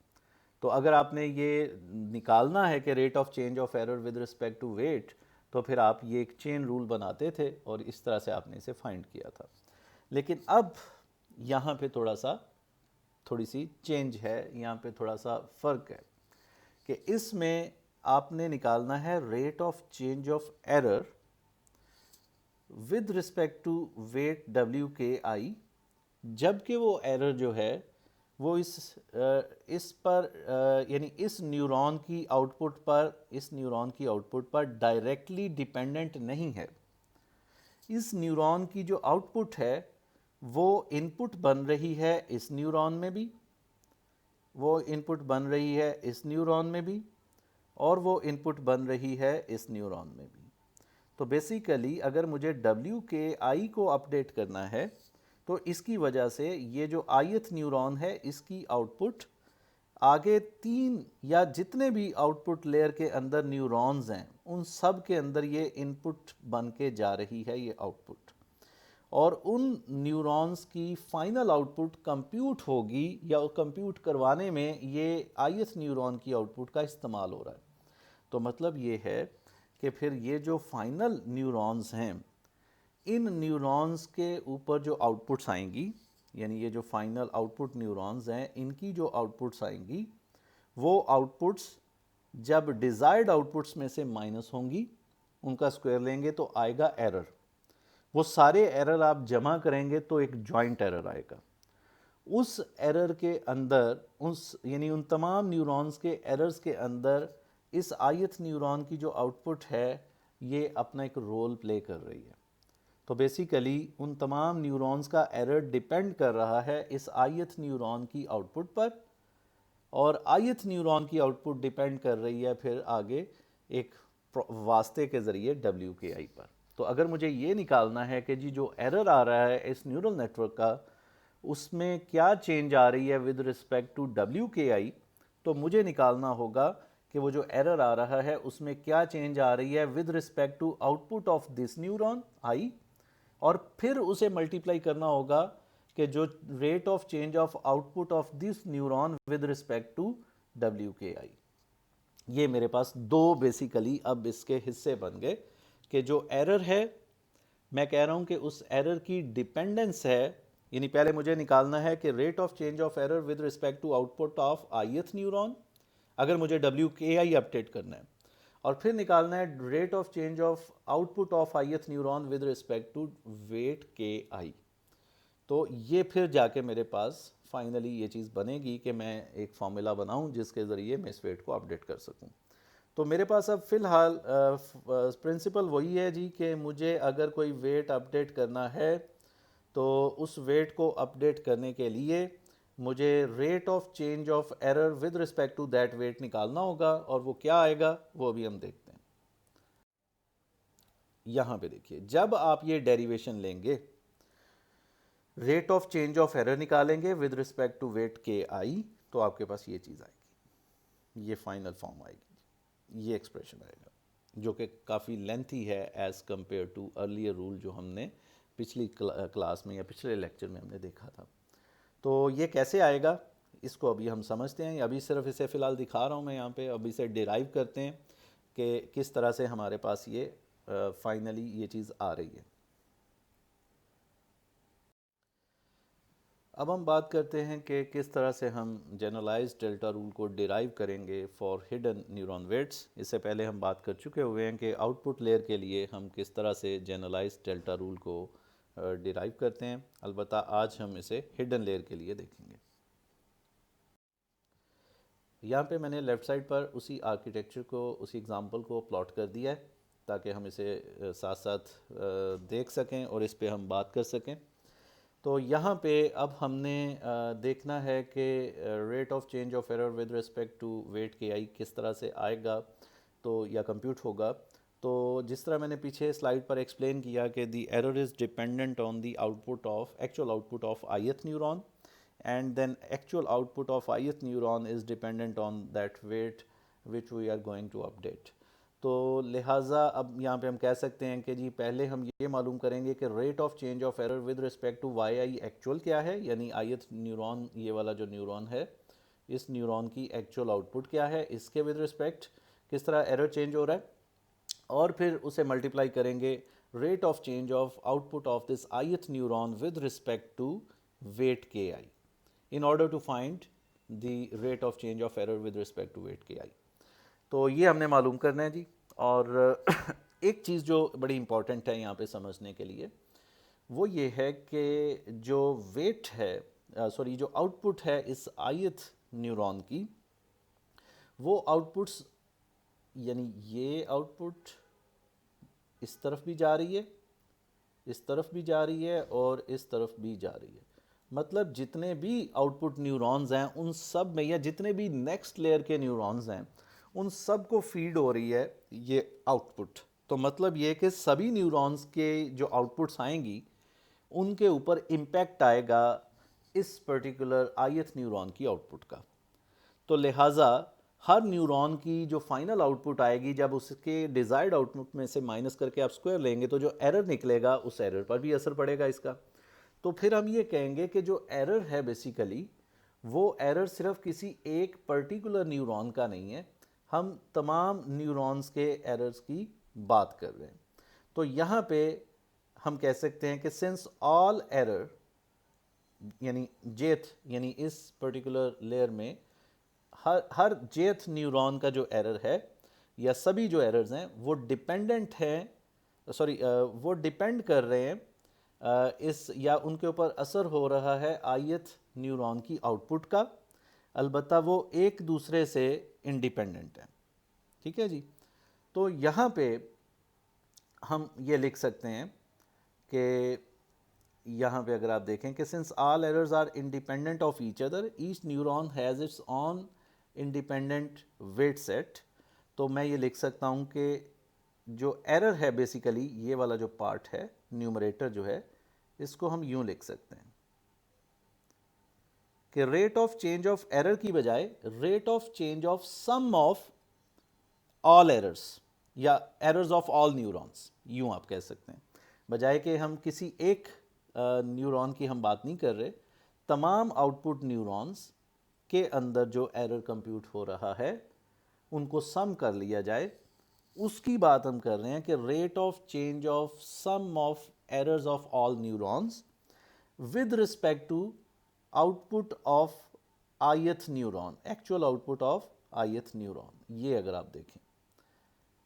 तो अगर आपने ये निकालना है कि rate of change of error with respect to weight, तो फिर आप ये एक चेन रूल बनाते थे और इस तरह से आपने इसे फाइंड किया था। लेकिन अब यहाँ पे थोड़ी सी चेंज है, यहाँ पे थोड़ा सा फ़र्क है कि इसमें आपने निकालना है rate of change of error with respect to weight W के आई, जबकि वो एरर जो है वो इस पर यानी इस न्यूरॉन की आउटपुट पर डायरेक्टली डिपेंडेंट नहीं है। इस न्यूरॉन की जो आउटपुट है वो इनपुट बन रही है इस न्यूरॉन में भी, वो इनपुट बन रही है इस न्यूरॉन में भी, और वो इनपुट बन रही है इस न्यूरॉन में भी। तो बेसिकली अगर मुझे डब्ल्यू के आई को अपडेट करना है तो इसकी वजह से ये जो आईएथ न्यूरॉन है इसकी आउटपुट आगे 3 या जितने भी आउटपुट लेयर के अंदर न्यूरॉन्स हैं उन सब के अंदर ये इनपुट बन के जा रही है ये आउटपुट, और उन न्यूरॉन्स की फाइनल आउटपुट कंप्यूट होगी या कंप्यूट करवाने में ये आईएथ न्यूरॉन की आउटपुट का इस्तेमाल हो रहा है। तो मतलब ये है कि फिर ये जो फाइनल न्यूरॉन्स हैं, इन न्यूरॉन्स के ऊपर जो आउटपुट्स आएंगी, यानी ये जो फाइनल आउटपुट न्यूरॉन्स हैं इनकी जो आउटपुट्स आएंगी, वो आउटपुट्स जब डिज़ायर्ड आउटपुट्स में से माइनस होंगी, उनका स्क्वायर लेंगे तो आएगा एरर। वो सारे एरर आप जमा करेंगे तो एक जॉइंट एरर आएगा। उस एरर के अंदर यानी उन तमाम न्यूरॉन्स के एरर्स के अंदर इस आईएथ न्यूरॉन की जो आउटपुट है ये अपना एक रोल प्ले कर रही है। तो बेसिकली उन तमाम न्यूरॉन्स का एरर डिपेंड कर रहा है इस आईएथ न्यूरॉन की आउटपुट पर, और आईएथ न्यूरॉन की आउटपुट डिपेंड कर रही है फिर आगे एक वास्ते के ज़रिए डब्ल्यू के आई पर। तो अगर मुझे ये निकालना है कि जी जो एरर आ रहा है इस न्यूरल नेटवर्क का उसमें क्या चेंज आ रही है विद रिस्पेक्ट टू डब्ल्यू के आई, तो मुझे निकालना होगा कि वो जो एरर आ रहा है उसमें क्या चेंज आ रही है with respect to output of this neuron I, और फिर उसे मल्टीप्लाई करना होगा कि जो rate of change of output of this neuron with respect to W के आई। ये मेरे पास दो बेसिकली अब इसके हिस्से बन गए कि जो एरर है मैं कह रहा हूँ कि उस एरर की डिपेंडेंस है, यानी पहले मुझे निकालना है कि rate of change of error with respect to output of ith neuron अगर मुझे डब्ल्यू के आई अपडेट करना है, और फिर निकालना है rate of change of output of ith neuron with respect to weight के आई। तो ये फिर जाके मेरे पास फाइनली ये चीज़ बनेगी कि मैं एक फार्मूला बनाऊं जिसके ज़रिए मैं इस वेट को अपडेट कर सकूं। तो मेरे पास अब फ़िलहाल प्रिंसिपल वही है जी कि मुझे अगर कोई वेट अपडेट करना है तो उस वेट को अपडेट करने के लिए मुझे rate of change of error with respect to that weight निकालना होगा, और वो क्या आएगा वो अभी हम देखते हैं। यहाँ पे देखिए, जब आप ये डेरिवेशन लेंगे, rate of change of error निकालेंगे विद रिस्पेक्ट टू वेट के आई, तो आपके पास ये चीज़ आएगी, ये फाइनल फॉर्म आएगी, ये एक्सप्रेशन आएगा, जो कि काफ़ी लेंथी है as compare to earlier rule जो हमने पिछली क्लास में या पिछले लेक्चर में हमने देखा था। तो ये कैसे आएगा इसको अभी हम समझते हैं। अभी सिर्फ इसे फ़िलहाल दिखा रहा हूँ मैं यहाँ पे, अभी इसे डिराइव करते हैं कि किस तरह से हमारे पास ये फाइनली ये चीज़ आ रही है। अब हम बात करते हैं कि किस तरह से हम जनरलाइज डेल्टा रूल को डिराइव करेंगे फॉर हिडन न्यूरॉन वेट्स। इससे पहले हम बात कर चुके हुए हैं कि आउटपुट लेयर के लिए हम किस तरह से जनरलाइज डेल्टा रूल को डिराइव करते हैं। अलबत्ता आज हम इसे हिडन लेयर के लिए देखेंगे। यहाँ पे मैंने लेफ़्ट साइड पर उसी आर्किटेक्चर को, उसी एग्ज़ाम्पल को प्लॉट कर दिया है ताकि हम इसे साथ साथ देख सकें और इस पे हम बात कर सकें। तो यहाँ पे अब हमने देखना है कि rate of change of error with respect to weight के आई किस तरह से आएगा तो या कंप्यूट होगा। तो जिस तरह मैंने पीछे स्लाइड पर एक्सप्लेन किया कि the error is dependent on the output of actual output of ith neuron, and then actual output of ith neuron is dependent on that weight which we are going to update। तो लिहाजा अब यहाँ पे हम कह सकते हैं कि जी पहले हम ये मालूम करेंगे कि rate of change of error with respect to Y I actual क्या है, यानी ith न्यूरॉन, ये वाला जो न्यूरॉन है, इस न्यूरॉन की एक्चुअल आउटपुट क्या है, इसके विद रिस्पेक्ट किस तरह एरर चेंज हो रहा है, और फिर उसे मल्टीप्लाई करेंगे rate of change of output of this ith neuron with respect to weight के i in order to find the rate of change of error with respect to weight ki। तो ये हमने मालूम करना है जी। और एक चीज़ जो बड़ी इम्पॉर्टेंट है यहाँ पे समझने के लिए वो ये है कि जो वेट है, सॉरी जो आउटपुट है इस ith न्यूरॉन की, वो आउटपुट्स, यानी ये आउटपुट इस तरफ भी जा रही है, इस तरफ भी जा रही है और इस तरफ भी जा रही है। मतलब जितने भी आउटपुट न्यूरॉन्स हैं उन सब में, या जितने भी नेक्स्ट लेयर के न्यूरॉन्स हैं उन सब को फीड हो रही है ये आउटपुट। तो मतलब ये कि सभी न्यूरॉन्स के जो आउटपुट्स आएंगी उनके ऊपर इम्पैक्ट आएगा इस पर्टिकुलर ith न्यूरॉन की आउटपुट का। तो लिहाजा हर न्यूरॉन की जो फाइनल आउटपुट आएगी, जब उसके डिज़ायर्ड आउटपुट में से माइनस करके आप स्क्वायर लेंगे तो जो एरर निकलेगा उस एरर पर भी असर पड़ेगा इसका। तो फिर हम ये कहेंगे कि जो एरर है बेसिकली वो एरर सिर्फ किसी एक पर्टिकुलर न्यूरॉन का नहीं है, हम तमाम न्यूरॉन्स के एरर्स की बात कर रहे हैं। तो यहाँ पे हम कह सकते हैं कि सिंस ऑल एरर, यानी जेथ, यानी इस पर्टिकुलर लेयर में हर जेथ न्यूरॉन का जो एरर है या सभी जो एरर्स हैं वो डिपेंडेंट हैं, सॉरी वो डिपेंड कर रहे हैं इस, या उनके ऊपर असर हो रहा है ith न्यूरॉन की आउटपुट का। अलबत्ता वो एक दूसरे से इंडिपेंडेंट है। ठीक है जी। तो यहाँ पे हम ये लिख सकते हैं कि यहाँ पे अगर आप देखें कि since all errors are independent of each other, each neuron has its own independent weight set. तो मैं ये लिख सकता हूँ कि जो एरर है बेसिकली ये वाला जो पार्ट है, न्यूमरेटर जो है, इसको हम यूं लिख सकते हैं कि rate of change of error की बजाय rate of change of sum of all errors या एरर्स ऑफ ऑल न्यूरॉन्स, यूं आप कह सकते हैं। बजाय कि हम किसी एक न्यूरॉन की हम बात नहीं कर रहे, तमाम आउटपुट न्यूरॉन्स के अंदर जो एरर कंप्यूट हो रहा है उनको सम कर लिया जाए, उसकी बात हम कर रहे हैं कि rate of change of sum of errors of all neurons with respect to output of ith neuron, actual output of ith neuron. ये अगर आप देखें,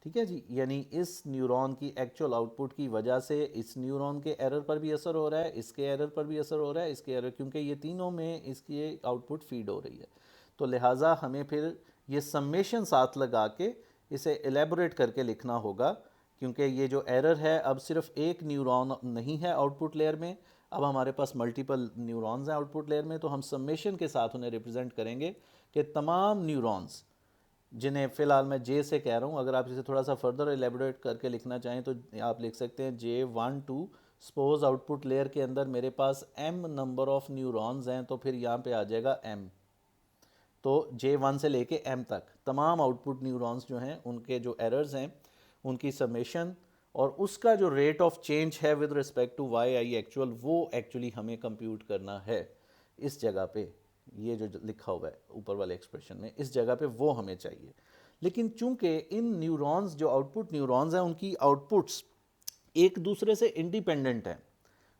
ठीक है जी, यानी इस न्यूरॉन की एक्चुअल आउटपुट की वजह से इस न्यूरॉन के एरर पर भी असर हो रहा है, इसके एरर पर भी असर हो रहा है, इसके एरर, क्योंकि ये तीनों में इसकी आउटपुट फीड हो रही है। तो लिहाजा हमें फिर ये सम्मेशन साथ लगा के इसे एलेबोरेट करके लिखना होगा, क्योंकि ये जो एरर है अब सिर्फ एक न्यूरॉन नहीं है आउटपुट लेयर में, अब हमारे पास मल्टीपल न्यूरॉन्स हैं आउटपुट लेयर में, तो हम समेशन के साथ उन्हें रिप्रेजेंट करेंगे कि तमाम न्यूरॉन्स जिन्हें फ़िलहाल मैं जे से कह रहा हूँ, अगर आप इसे थोड़ा सा फर्दर एलेबोरेट करके लिखना चाहें तो आप लिख सकते हैं J12। सपोज आउटपुट लेयर के अंदर मेरे पास m नंबर ऑफ़ न्यूरॉन्स हैं, तो फिर यहाँ पे आ जाएगा m। तो J1 से लेके m तक तमाम आउटपुट न्यूरॉन्स जो हैं उनके जो एरर्स हैं उनकी समेशन और उसका जो रेट ऑफ चेंज है with respect to Y I actual, वो एक्चुअली हमें कंप्यूट करना है इस जगह पे। ये जो लिखा हुआ है ऊपर वाले एक्सप्रेशन में, इस जगह पे वो हमें चाहिए। लेकिन चूंकि इन न्यूरॉन्स जो आउटपुट न्यूरॉन्स हैं उनकी आउटपुट्स एक दूसरे से इंडिपेंडेंट हैं,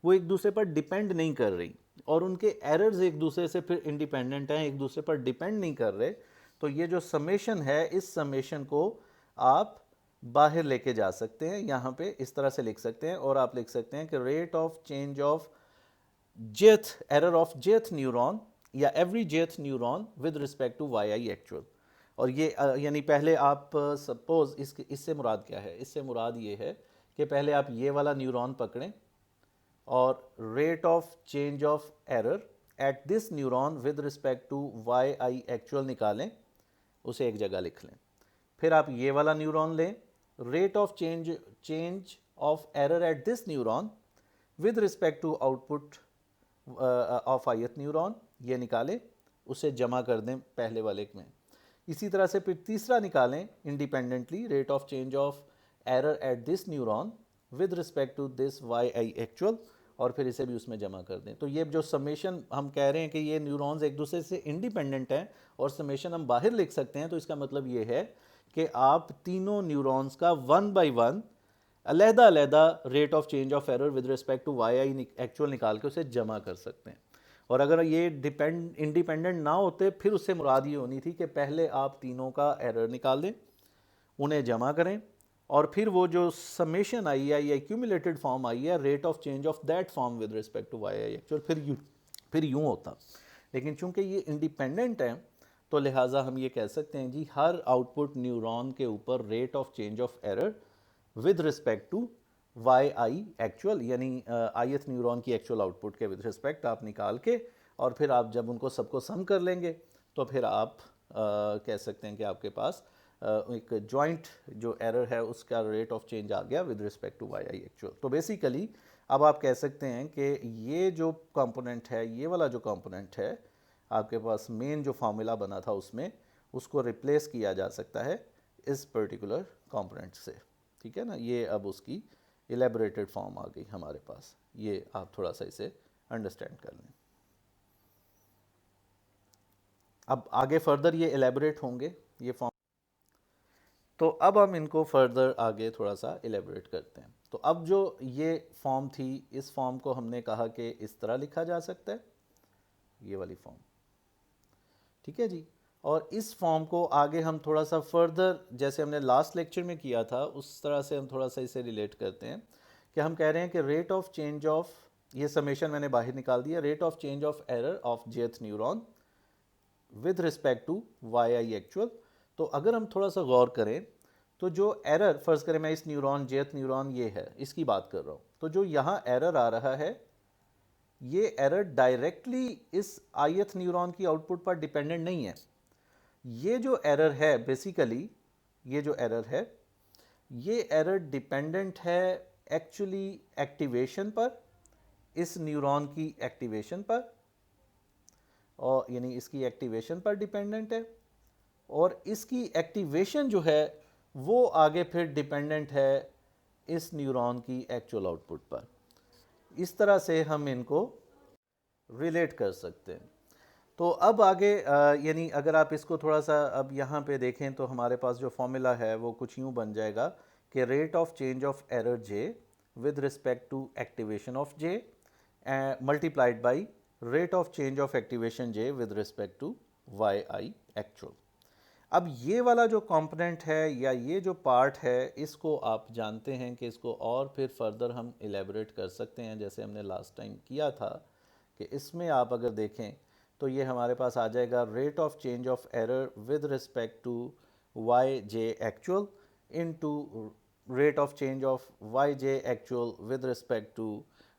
वो एक दूसरे पर डिपेंड नहीं कर रही, और उनके एरर्स एक दूसरे से फिर इंडिपेंडेंट हैं, एक दूसरे पर डिपेंड नहीं कर रहे। तो ये जो समेशन है, इस समेशन को आप बाहर लेके जा सकते हैं, यहाँ पे इस तरह से लिख सकते हैं, और आप लिख सकते हैं कि rate of change of jth error of jth neuron या every jth neuron with respect to Y I actual. और ये यानी पहले आप सपोज इससे मुराद क्या है, इससे मुराद ये है कि पहले आप ये वाला न्यूरॉन पकड़ें और rate of change of error at this neuron with respect to Y I actual निकालें, उसे एक जगह लिख लें। फिर आप ये वाला न्यूरॉन लें, rate of change of error at this neuron with respect to output of ith neuron, ये निकालें, उसे जमा कर दें पहले वाले में। इसी तरह से फिर तीसरा निकालें independently, rate of change of error at this neuron with respect to this y I actual, और फिर इसे भी उसमें जमा कर दें। तो ये जो समेशन हम कह रहे हैं कि ये न्यूरॉन्स एक दूसरे से इंडिपेंडेंट हैं और समेशन हम बाहर लिख सकते हैं, तो इसका मतलब ये है कि आप तीनों न्यूरॉन्स का वन बाय वन अलहदा अलहदा rate of change of error with respect to Y I actual निकाल के उसे जमा कर सकते हैं। और अगर ये इंडिपेंडेंट ना होते, फिर उससे मुराद ये होनी थी कि पहले आप तीनों का एरर निकाल दें, उन्हें जमा करें, और फिर वो जो समेशन आई है या एक्यूमुलेटेड फॉर्म आई है, rate of change of that form with respect to Y I actual, फिर यूँ होता। लेकिन चूंकि ये इंडिपेंडेंट है, तो लिहाजा हम ये कह सकते हैं जी हर आउटपुट न्यूरॉन के ऊपर rate of change of error with respect to Y I actual, यानी ith न्यूरॉन की एक्चुअल आउटपुट के विद रिस्पेक्ट आप निकाल के, और फिर आप जब उनको सबको सम कर लेंगे तो फिर आप कह सकते हैं कि आपके पास एक जॉइंट जो एरर है उसका रेट ऑफ चेंज आ गया with respect to Y I actual. तो बेसिकली अब आप कह सकते हैं कि ये जो कंपोनेंट है, ये वाला जो कंपोनेंट है आपके पास मेन जो फार्मूला बना था उसमें, उसको रिप्लेस किया जा सकता है इस पर्टिकुलर कंपोनेंट से। ठीक है ना, ये अब उसकी इलेबोरेटेड फॉर्म आ गई हमारे पास। ये आप थोड़ा सा इसे अंडरस्टैंड कर लें। अब आगे फर्दर ये एलेबोरेट होंगे ये फॉर्म, तो अब हम इनको फर्दर आगे थोड़ा सा एलेबोरेट करते हैं। तो अब जो ये फॉर्म थी, इस फॉर्म को हमने कहा कि इस तरह लिखा जा सकता है, ये वाली फॉर्म। ठीक है जी। और इस फॉर्म को आगे हम थोड़ा सा फर्दर, जैसे हमने लास्ट लेक्चर में किया था, उस तरह से हम थोड़ा सा इसे रिलेट करते हैं कि हम कह रहे हैं कि रेट ऑफ चेंज ऑफ, ये समेशन मैंने बाहर निकाल दिया, rate of change of error of jth neuron with respect to Y I actual. तो अगर हम थोड़ा सा गौर करें तो जो एरर, फ़र्ज़ करें मैं इस न्यूरॉन jth न्यूरॉन ये है, इसकी बात कर रहा हूँ, तो जो यहाँ एरर आ रहा है, ये एरर डायरेक्टली इस ith न्यूरॉन की आउटपुट पर डिपेंडेंट नहीं है। ये जो एरर है बेसिकली, ये जो एरर है, ये एरर डिपेंडेंट है एक्चुअली एक्टिवेशन पर, इस न्यूरॉन की एक्टिवेशन पर, और यानी इसकी एक्टिवेशन पर डिपेंडेंट है, और इसकी एक्टिवेशन जो है वो आगे फिर डिपेंडेंट है इस न्यूरॉन की एक्चुअल आउटपुट पर। इस तरह से हम इनको रिलेट कर सकते हैं। तो अब आगे यानी अगर आप इसको थोड़ा सा अब यहाँ पे देखें तो हमारे पास जो फॉर्मूला है वो कुछ यूँ बन जाएगा कि rate of change of error j with respect to activation of j multiplied by rate of change of activation j with respect to Y I actual. अब ये वाला जो कंपोनेंट है या ये जो पार्ट है, इसको आप जानते हैं कि इसको और फिर फर्दर हम एलेबोरेट कर सकते हैं, जैसे हमने लास्ट टाइम किया था कि इसमें आप अगर देखें तो ये हमारे पास आ जाएगा rate of change of error with respect to y J actual into rate of change of Y J actual with respect to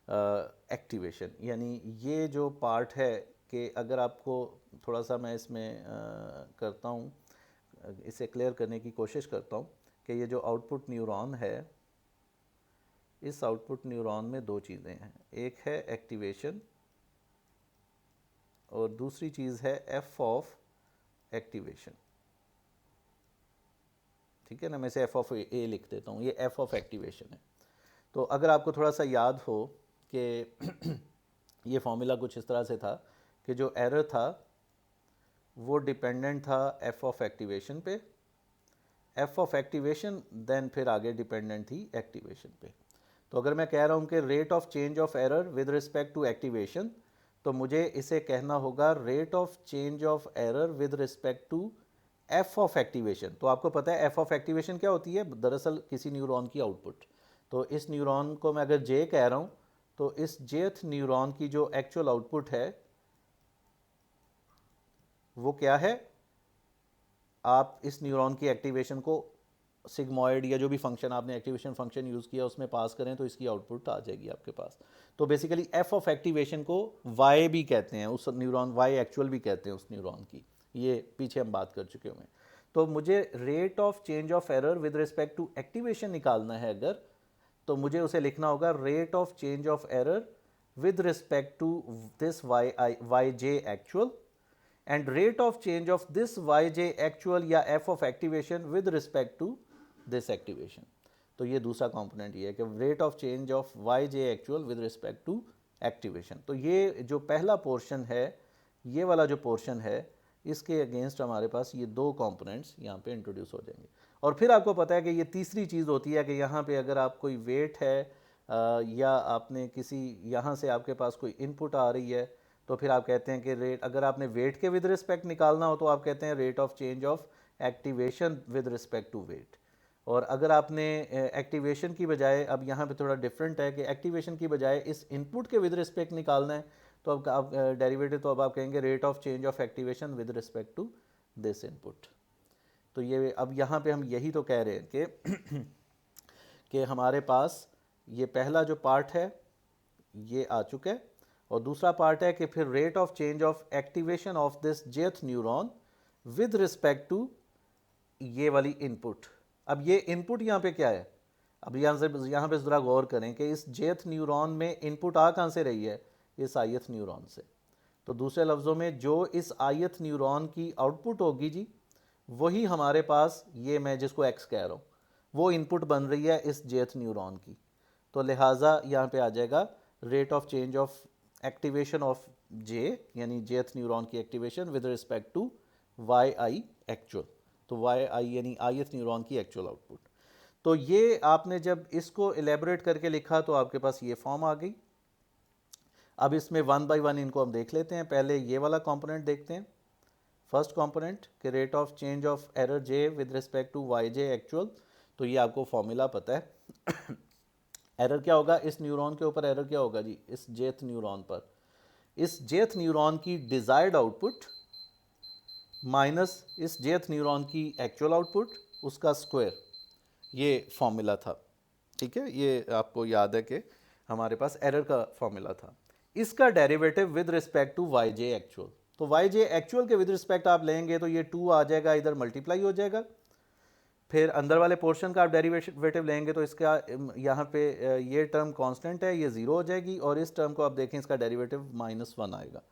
activation, यानी ये जो पार्ट है कि अगर आपको थोड़ा सा मैं इसमें करता हूँ, इसे क्लियर करने की कोशिश करता हूँ कि ये जो आउटपुट न्यूरॉन है, इस आउटपुट न्यूरॉन में दो चीज़ें हैं, एक है एक्टिवेशन और दूसरी चीज़ है एफ ऑफ एक्टिवेशन। ठीक है ना, मैं इसे एफ ऑफ ए लिख देता हूँ, ये एफ ऑफ एक्टिवेशन है। तो अगर आपको थोड़ा सा याद हो कि ये फॉर्मूला कुछ इस तरह से था कि जो एरर था वो डिपेंडेंट था एफ ऑफ एक्टिवेशन पे, एफ ऑफ एक्टिवेशन देन फिर आगे डिपेंडेंट थी एक्टिवेशन पे। तो अगर मैं कह रहा हूँ कि rate of change of error with respect to activation, तो मुझे इसे कहना होगा rate of change of error with respect to f of activation. तो आपको पता है एफ ऑफ एक्टिवेशन क्या होती है, दरअसल किसी न्यूरॉन की आउटपुट। तो इस न्यूरॉन को मैं अगर जे कह रहा हूँ, तो इस जेथ न्यूरॉन की जो एक्चुअल आउटपुट है वो क्या है, आप इस न्यूरॉन की एक्टिवेशन को सिग्मॉइड या जो भी फंक्शन आपने एक्टिवेशन फंक्शन यूज़ किया उसमें पास करें तो इसकी आउटपुट आ जाएगी आपके पास। तो बेसिकली एफ ऑफ एक्टिवेशन को वाई भी कहते हैं, उस न्यूरॉन वाई एक्चुअल भी कहते हैं उस न्यूरॉन की, ये पीछे हम बात कर चुके हुए हैं। तो मुझे rate of change of error with respect to activation निकालना है अगर, तो मुझे उसे लिखना होगा rate of change of error with respect to this Y J actual and rate of change of this Y J actual या F of activation with respect to this activation. तो ये दूसरा कंपोनेंट ये है कि rate of change of Y J actual with respect to activation. तो ये जो पहला पोर्शन है, ये वाला जो पोर्शन है, इसके अगेंस्ट हमारे पास ये दो कंपोनेंट्स यहाँ पे इंट्रोड्यूस हो जाएंगे। और फिर आपको पता है कि ये तीसरी चीज़ होती है कि यहाँ पे अगर आप कोई वेट है या आपने किसी यहाँ से आपके पास कोई इनपुट आ रही है, तो फिर आप कहते हैं कि रेट, अगर आपने वेट के विद रिस्पेक्ट निकालना हो तो आप कहते हैं rate of change of activation with respect to weight. और अगर आपने एक्टिवेशन की बजाय, अब यहाँ पे थोड़ा डिफरेंट है कि एक्टिवेशन की बजाय इस इनपुट के विद रिस्पेक्ट निकालना है, तो अब आप डेरिवेटिव, तो अब आप कहेंगे rate of change of activation with respect to this input. तो ये अब यहाँ पे हम यही तो कह रहे हैं कि कि हमारे पास ये पहला जो पार्ट है ये आ चुका है, और दूसरा पार्ट है कि फिर rate of change of activation of this जेथ न्यूरॉन विद रिस्पेक्ट टू ये वाली इनपुट। अब ये इनपुट यहाँ पे क्या है, अब यहाँ पे ज़रा गौर करें कि इस जेथ न्यूरॉन में इनपुट आ कहाँ से रही है, इस आयत न्यूरॉन से। तो दूसरे लफ्ज़ों में जो इस आयत न्यूरॉन की आउटपुट होगी जी, वही हमारे पास ये मैं जिसको एक्स कह रहा हूँ वो इनपुट बन रही है इस जेथ न्यूरॉन की। तो लिहाजा यहाँ पे आ जाएगा rate of change of activation of J, यानी जेथ न्यूरॉन की activation with respect to Y I actual. तो वाई आई यानी आयत न्यूरॉन की एक्चुअल आउटपुट। तो ये आपने जब इसको एलेबोरेट करके लिखा तो आपके पास ये फॉर्म आ गई। अब इसमें वन बाय वन इनको हम देख लेते हैं। पहले ये वाला कंपोनेंट देखते हैं, फर्स्ट कंपोनेंट के rate of change of error j with respect to y J actual. तो ये आपको फॉर्मूला पता है एरर क्या होगा इस न्यूरॉन के ऊपर, एरर क्या होगा जी इस जेथ न्यूरॉन पर, इस जेथ न्यूरॉन की डिजायर्ड आउटपुट माइनस इस जेथ न्यूरॉन की एक्चुअल आउटपुट, उसका स्क्वायर, ये फॉर्मूला था। ठीक है, ये आपको याद है कि हमारे पास एरर का फॉर्मूला था। इसका derivative with respect to y J actual, तो वाई जे एक्चुअल के विद रिस्पेक्ट आप लेंगे तो ये 2 आ जाएगा, इधर मल्टीप्लाई हो जाएगा। फिर अंदर वाले पोर्शन का आप डेरिवेटिव लेंगे तो इसका यहाँ पे ये टर्म कांस्टेंट है, ये 0 हो जाएगी, और इस टर्म को आप देखें इसका डेरिवेटिव -1 आएगा।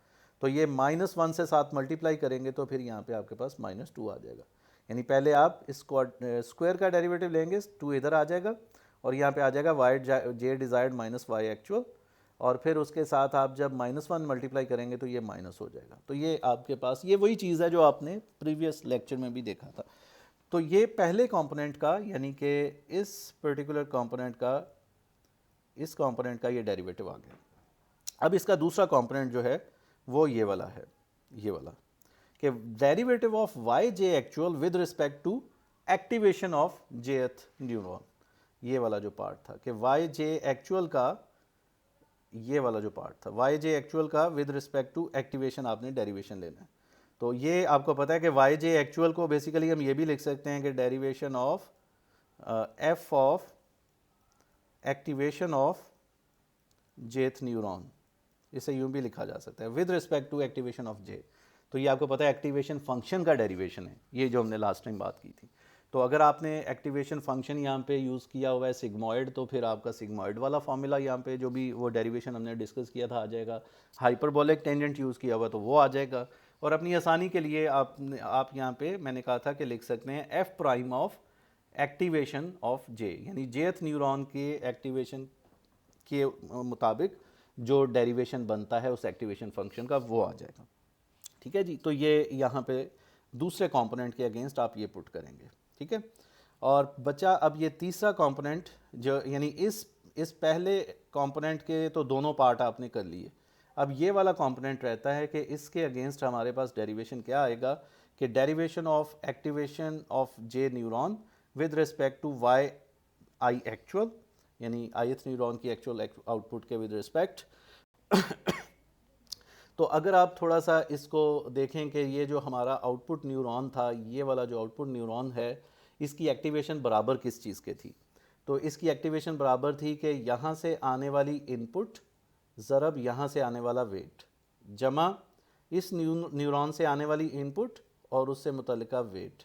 तो ये -1 से साथ मल्टीप्लाई करेंगे तो फिर यहाँ पे आपके पास -2 आ जाएगा। यानी पहले आप इसको स्क्वायर का डेरिवेटिव लेंगे, 2 इधर आ जाएगा, और यहाँ पे आ जाएगा वाई जे डिजायर्ड माइनस वाई एक्चुअल, और फिर उसके साथ आप जब -1 मल्टीप्लाई करेंगे तो ये माइनस हो जाएगा। तो ये आपके पास ये वही चीज़ है जो आपने प्रीवियस लेक्चर में भी देखा था। तो ये पहले कंपोनेंट का, यानी कि इस पर्टिकुलर कंपोनेंट का, इस कंपोनेंट का ये डेरिवेटिव आ गया। अब इसका दूसरा कंपोनेंट जो है वो ये वाला है, ये वाला कि derivative of Y J actual with respect to activation of jth neuron. ये वाला जो पार्ट था कि वाई जे एक्चुअल का, ये वाला जो पार्ट था वाई जे एक्चुअल का विद रिस्पेक्ट टू एक्टिवेशन आपने डेरिवेशन लेना है। तो ये आपको पता है कि वाई जे एक्चुअल को बेसिकली हम ये भी लिख सकते हैं कि derivation of F of activation of jth neuron, इसे यूं भी लिखा जा सकता है with respect to activation of J. तो ये आपको पता है एक्टिवेशन फंक्शन का डेरिवेशन है, ये जो हमने लास्ट टाइम बात की थी। तो अगर आपने एक्टिवेशन फंक्शन यहाँ पे यूज़ किया हुआ है सिग्मॉइड, तो फिर आपका सिग्मॉइड वाला फॉर्मूला यहाँ पे जो भी वो डेरिवेशन हमने डिस्कस किया था आ जाएगा। हाइपरबोलिक टेंजेंट यूज़ किया हुआ तो वो आ जाएगा। और अपनी आसानी के लिए आप यहाँ पे मैंने कहा था कि लिख सकते हैं F prime of activation of J, यानी जेथ न्यूरॉन के एक्टिवेशन के मुताबिक जो डेरिवेशन बनता है उस एक्टिवेशन फंक्शन का वो आ जाएगा। ठीक है जी, तो ये यहाँ पे दूसरे कंपोनेंट के अगेंस्ट आप ये पुट करेंगे। ठीक है, और बचा अब ये तीसरा कंपोनेंट जो यानी इस पहले कंपोनेंट के तो दोनों पार्ट आपने कर लिए। अब ये वाला कंपोनेंट रहता है कि इसके अगेंस्ट हमारे पास डेरिवेशन क्या आएगा कि derivation of activation of j neuron with respect to Y I actual, यानी ith न्यूरॉन की एक्चुअल आउटपुट के विद रिस्पेक्ट। तो अगर आप थोड़ा सा इसको देखें कि ये जो हमारा आउटपुट न्यूरॉन था, ये वाला जो आउटपुट न्यूरॉन है, इसकी एक्टिवेशन बराबर किस चीज़ के थी? तो इसकी एक्टिवेशन बराबर थी कि यहाँ से आने वाली इनपुट ज़रब यहाँ से आने वाला वेट जमा इस न्यूरॉन से आने वाली इनपुट और उससे मुतल्लिका वेट,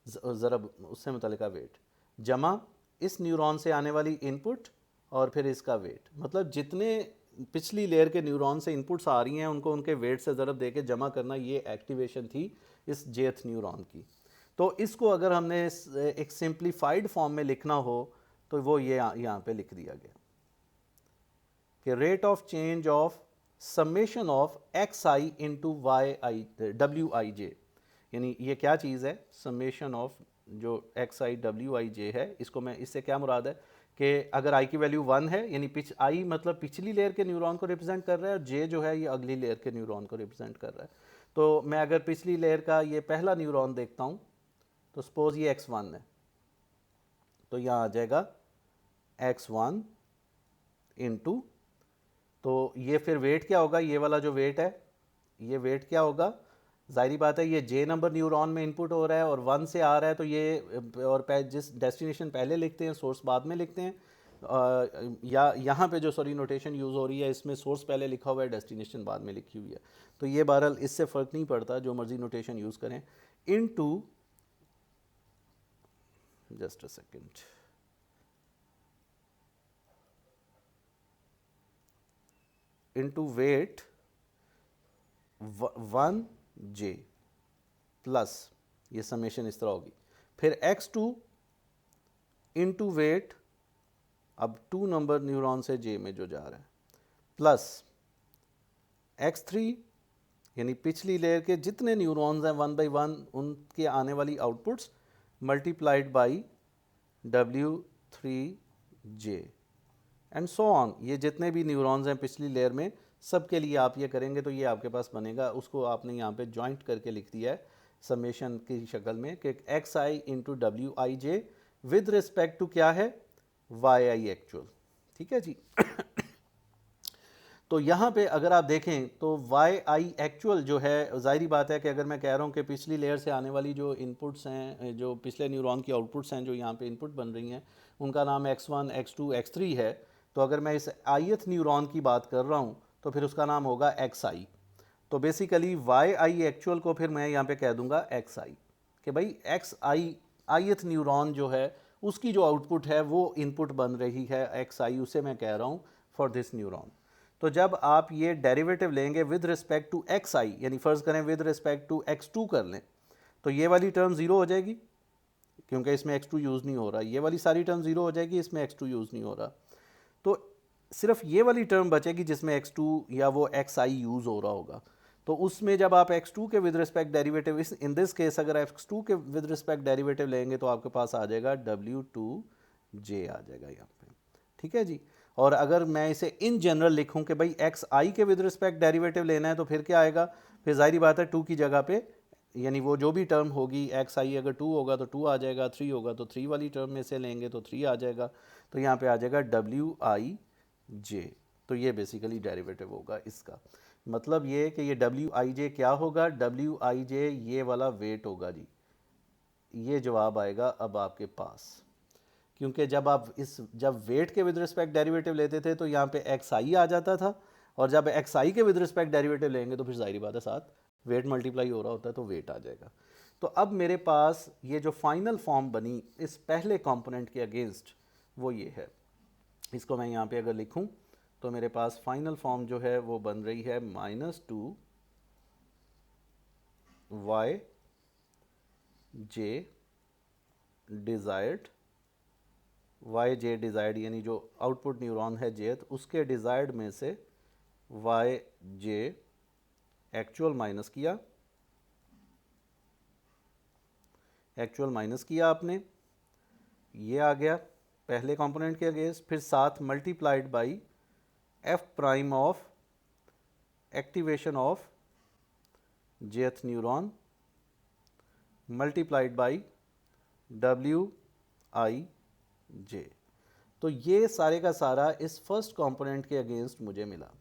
ज़रब उससे मुतल्लिका वेट जमा इस न्यूरॉन से आने वाली इनपुट और फिर इसका वेट। मतलब जितने पिछली लेयर के न्यूरॉन से इनपुट्स आ रही हैं उनको उनके वेट से ज़रब देके जमा करना, ये एक्टिवेशन थी इस जेथ न्यूरॉन की। तो इसको अगर हमने एक सिंप्लीफाइड फॉर्म में लिखना हो तो वो ये यहाँ पे लिख दिया गया कि rate of change of summation of X I into Y I W I J, यानी ये क्या चीज़ है समेशन ऑफ जो X I W I J है, इसको मैं इससे क्या मुराद है कि अगर आई की वैल्यू 1 है यानी आई मतलब पिछली लेयर के न्यूरॉन को रिप्रेजेंट कर रहा है और जे जो है ये अगली लेयर के न्यूरॉन को रिप्रेजेंट कर रहा है। तो मैं अगर पिछली लेयर का ये पहला न्यूरॉन देखता हूँ तो सपोज ये x1 है, तो यहाँ आ जाएगा x1 इंटू, तो ये फिर वेट क्या होगा, ये वाला जो वेट है ये वेट क्या होगा, जाहिर बात है ये जे नंबर न्यूरॉन में इनपुट हो रहा है और 1 से आ रहा है, तो ये और जिस डेस्टिनेशन पहले लिखते हैं सोर्स बाद में लिखते हैं, या यहाँ पे जो सॉरी नोटेशन यूज़ हो रही है इसमें सोर्स पहले लिखा हुआ है डेस्टिनेशन बाद में लिखी हुई है। तो ये बहरहाल इससे फ़र्क नहीं पड़ता, जो मर्जी नोटेशन यूज़ करें। Into just a second, into wait 1 J plus ये समेशन इस तरह होगी, फिर x2 इंटू वेट अब 2 नंबर न्यूरॉन से जे में जो जा रहा है प्लस x3 यानी पिछली लेयर के जितने न्यूरॉन्स हैं 1 बाई 1 उनके आने वाली outputs multiplied by w3j and so on. ये जितने भी न्यूरॉन्स हैं पिछली लेयर में सब के लिए आप ये करेंगे तो ये आपके पास बनेगा, उसको आपने यहाँ पे जॉइंट करके लिख दिया है समेशन की शक्ल में कि एक्स आई इंटू डब्ल्यू आई जे विद रिस्पेक्ट टू क्या है वाई आई एक्चुअल। ठीक है जी। तो यहाँ पे अगर आप देखें तो वाई आई एक्चुअल जो है, ज़ाहिरी बात है कि अगर मैं कह रहा हूँ कि पिछली लेयर से आने वाली जो इनपुट्स हैं, जो पिछले न्यूरॉन की आउटपुट्स हैं जो यहाँ पे इनपुट बन रही हैं, उनका नाम x1 x2 x3 है, तो अगर मैं इस ith न्यूरॉन की बात कर रहा हूँ तो फिर उसका नाम होगा xi। तो बेसिकली वाई आई एक्चुअल को फिर मैं यहाँ पे कह दूंगा xi कि भाई xi ith न्यूरॉन जो है उसकी जो आउटपुट है वो इनपुट बन रही है xi, उसे मैं कह रहा हूँ फॉर दिस न्यूरॉन। तो जब आप ये डेरिवेटिव लेंगे विद रिस्पेक्ट टू xi, यानी फ़र्ज़ करें विद रिस्पेक्ट टू x2 कर लें, तो ये वाली टर्म ज़ीरो हो जाएगी क्योंकि इसमें x2 यूज़ नहीं हो रहा, ये वाली सारी टर्म ज़ीरो हो जाएगी, इसमें x2 यूज़ नहीं हो रहा, तो सिर्फ ये वाली टर्म बचेगी जिसमें x2 या वो xi यूज़ हो रहा होगा। तो उसमें जब आप x2 के with respect derivative, in this case अगर x2 के विद रिस्पेक्ट डेरिवेटिव लेंगे तो आपके पास आ जाएगा w2j आ जाएगा यहाँ पे। ठीक है जी। और अगर मैं इसे इन जनरल लिखूं कि भाई xi के विद रिस्पेक्ट डेरिवेटिव लेना है तो फिर क्या आएगा, फिर जाहिर बात है 2 की जगह पे यानी वो जो भी टर्म होगी xi अगर 2 होगा तो 2 आ जाएगा, 3 होगा तो 3 वाली टर्म में से लेंगे तो 3 आ जाएगा, तो यहाँ पे आ जाएगा wij। तो ये बेसिकली डेरिवेटिव होगा इसका। मतलब ये कि ये wij क्या होगा, wij ये वाला वेट होगा जी। ये जवाब आएगा अब आपके पास। क्योंकि जब वेट के विद रिस्पेक्ट डेरिवेटिव लेते थे तो यहाँ पे एक्स आई आ जाता था, और जब एक्स आई के विद रिस्पेक्ट डेरिवेटिव लेंगे तो फिर जाहिर बात है साथ वेट मल्टीप्लाई हो रहा होता है तो वेट आ जाएगा। तो अब मेरे पास ये जो फाइनल फॉर्म बनी इस पहले कंपोनेंट के अगेंस्ट वो ये है। इसको मैं यहाँ पे अगर लिखूँ तो मेरे पास फाइनल फॉर्म जो है वो बन रही है -2 y j डिज़ायर्ड, वाई जे डिज़ायर्ड यानी जो आउटपुट न्यूरॉन है जेथ उसके डिज़ायर्ड में से वाई जे एक्चुअल माइनस किया, एक्चुअल माइनस किया आपने, ये आ गया पहले कंपोनेंट के अगेंस्ट, फिर साथ multiplied by F prime of activation of jth neuron multiplied by W I J. तो ये सारे का सारा इस फर्स्ट कंपोनेंट के अगेंस्ट मुझे मिला,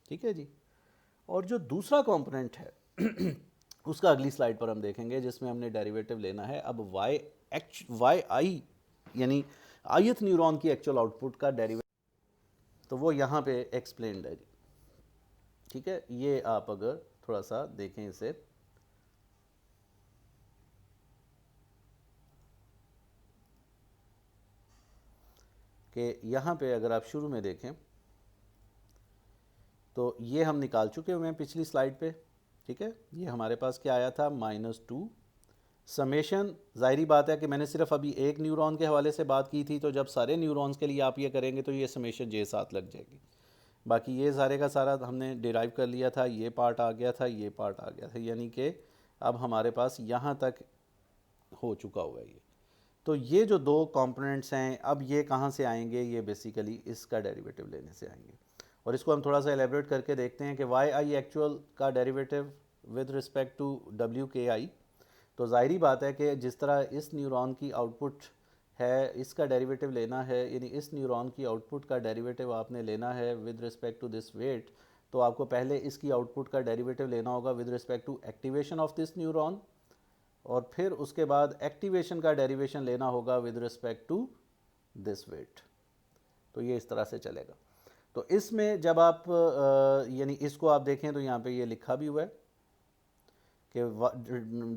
ठीक है जी। और जो दूसरा कंपोनेंट है उसका अगली स्लाइड पर हम देखेंगे, जिसमें हमने डेरिवेटिव लेना है अब वाई आई यानी ith न्यूरॉन की एक्चुअल आउटपुट का डेरिवेटिव, तो वो यहाँ पे एक्सप्लेन्ड है जी, ठीक है। ये आप अगर थोड़ा सा देखें इसे, कि यहाँ पे अगर आप शुरू में देखें तो ये हम निकाल चुके हुए हैं पिछली स्लाइड पे, ठीक है। ये हमारे पास क्या आया था -2 समेशन, जाहिर बात है कि मैंने सिर्फ अभी एक न्यूरॉन के हवाले से बात की थी, तो जब सारे न्यूरॉन्स के लिए आप ये करेंगे तो ये समेशन जे साथ लग जाएगी। बाकी ये सारे का सारा हमने डिराइव कर लिया था, ये पार्ट आ गया था, ये पार्ट आ गया था, यानी कि अब हमारे पास यहाँ तक हो चुका हुआ है ये। तो ये जो दो कंपोनेंट्स हैं अब ये कहाँ से आएंगे, ये बेसिकली इसका डेरिवेटिव लेने से आएंगे। और इसको हम थोड़ा सा एलेबरेट करके देखते हैं कि वाई आई एक्चुअल का derivative with respect to W के आई, तो ज़ाहिरी बात है कि जिस तरह इस न्यूरॉन की आउटपुट है इसका डेरिवेटिव लेना है, यानी इस न्यूरॉन की आउटपुट का डेरिवेटिव आपने लेना है with respect to this weight, तो आपको पहले इसकी आउटपुट का डेरिवेटिव लेना होगा with respect to activation of this neuron, और फिर उसके बाद एक्टिवेशन का डेरिवेशन लेना होगा with respect to this weight. तो ये इस तरह से चलेगा। तो इसमें जब आप यानी इसको आप देखें तो यहाँ पे ये लिखा भी हुआ है कि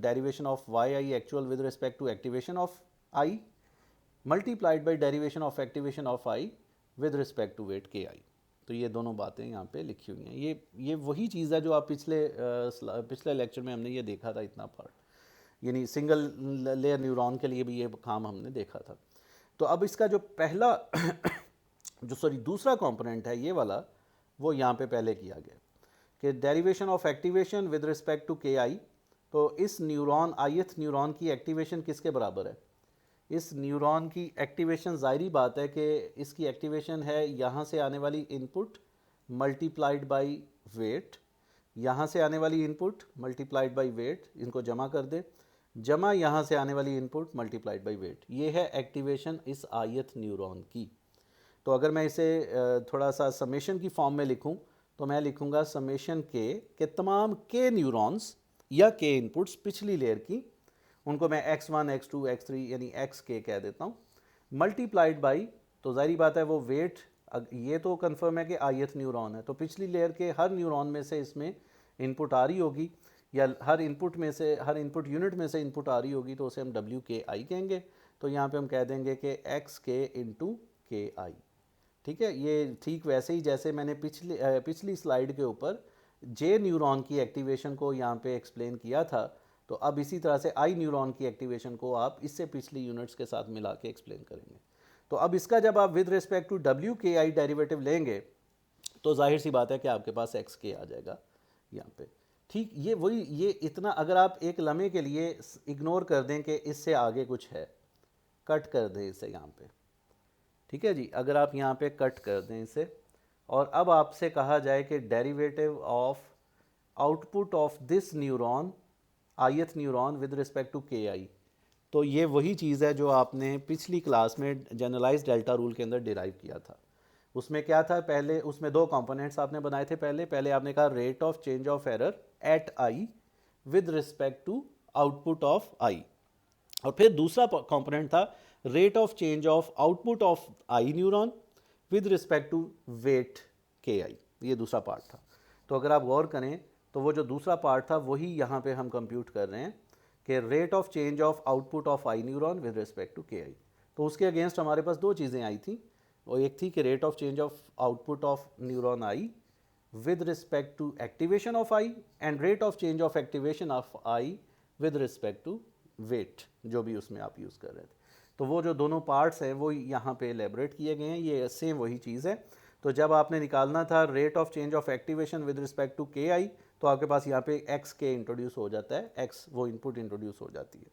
derivation of Y I actual with respect to activation of i multiplied by derivation of activation of I with respect to weight के आई। तो ये दोनों बातें यहाँ पे लिखी हुई हैं। ये वही चीज़ है जो आप पिछले लेक्चर में हमने ये देखा था, इतना पार्ट, यानी सिंगल लेयर न्यूरॉन के लिए भी ये काम हमने देखा था। तो अब इसका जो पहला दूसरा कंपोनेंट है ये वाला, वो यहाँ पे पहले किया गया कि derivation of activation with respect to k i. तो इस न्यूरॉन ith न्यूरॉन की एक्टिवेशन किसके बराबर है? इस न्यूरॉन की एक्टिवेशन, ज़ाहिरी बात है कि इसकी एक्टिवेशन है यहाँ से आने वाली इनपुट मल्टीप्लाइड बाई वेट, यहाँ से आने वाली इनपुट मल्टीप्लाइड बाई वेट, इनको जमा कर दे, जमा यहाँ से आने वाली इनपुट मल्टीप्लाइड बाई वेट। ये है एक्टिवेशन इस ith न्यूरॉन की। तो अगर मैं इसे थोड़ा सा समेशन की फॉर्म में लिखूं तो मैं लिखूंगा समेशन के तमाम के न्यूरॉन्स या के इनपुट्स पिछली लेयर की, उनको मैं x1 x2 x3 यानी एक्स के कह देता हूँ, मल्टीप्लाइड बाई, तो जाहिर बात है वो वेट, ये तो कंफर्म है कि ith न्यूरॉन है, तो पिछली लेयर के हर न्यूरॉन में से इसमें इनपुट आ रही होगी, या हर इनपुट यूनिट में से इनपुट आ रही होगी, तो उसे हम डब्ल्यू के आई कहेंगे। तो यहाँ पे हम कह देंगे कि एक्स के इंटू के आई, ठीक है। ये ठीक वैसे ही जैसे मैंने पिछली स्लाइड के ऊपर जे न्यूरॉन की एक्टिवेशन को यहाँ पे एक्सप्लेन किया था, तो अब इसी तरह से आई न्यूरॉन की एक्टिवेशन को आप इससे पिछली यूनिट्स के साथ मिला के एक्सप्लेन करेंगे। तो अब इसका जब आप विद रिस्पेक्ट टू डब्ल्यू के आई डेरिवेटिव लेंगे तो जाहिर सी बात है कि आपके पास एक्स के आ जाएगा यहाँ पे, ठीक। ये इतना अगर आप एक लम्हे के लिए इग्नोर कर दें कि इससे आगे कुछ है, कट कर दें इसे यहाँ पे, ठीक है जी। अगर आप यहाँ पे कट कर दें इसे, और अब आपसे कहा जाए कि derivative of output of this neuron ith neuron with respect to k i, तो ये वही चीज़ है जो आपने पिछली क्लास में जनरलाइज डेल्टा रूल के अंदर डिराइव किया था। उसमें क्या था, पहले उसमें दो कंपोनेंट्स आपने बनाए थे। पहले आपने कहा rate of change of error at I with respect to output of I, और फिर दूसरा कंपोनेंट था rate of change of output of I neuron with respect to weight के आई, ये दूसरा पार्ट था। तो अगर आप गौर करें तो वो जो दूसरा पार्ट था वही यहाँ पे हम कंप्यूट कर रहे हैं कि rate of change of output of I neuron with respect to k i. तो उसके अगेंस्ट हमारे पास दो चीज़ें आई थी, वो एक थी कि rate of change of output of neuron I with respect to activation of eye and rate of change of activation of eye with respect to weight, जो भी उसमें आप यूज़ कर रहे थे। तो वो जो दोनों पार्ट्स हैं वो यहाँ पे एलेबरेट किए गए हैं, ये सेम वही चीज़ है। तो जब आपने निकालना था rate of change of activation with respect to k i, तो आपके पास यहाँ पे एक्स के इंट्रोड्यूस हो जाता है, एक्स वो इनपुट इंट्रोड्यूस हो जाती है।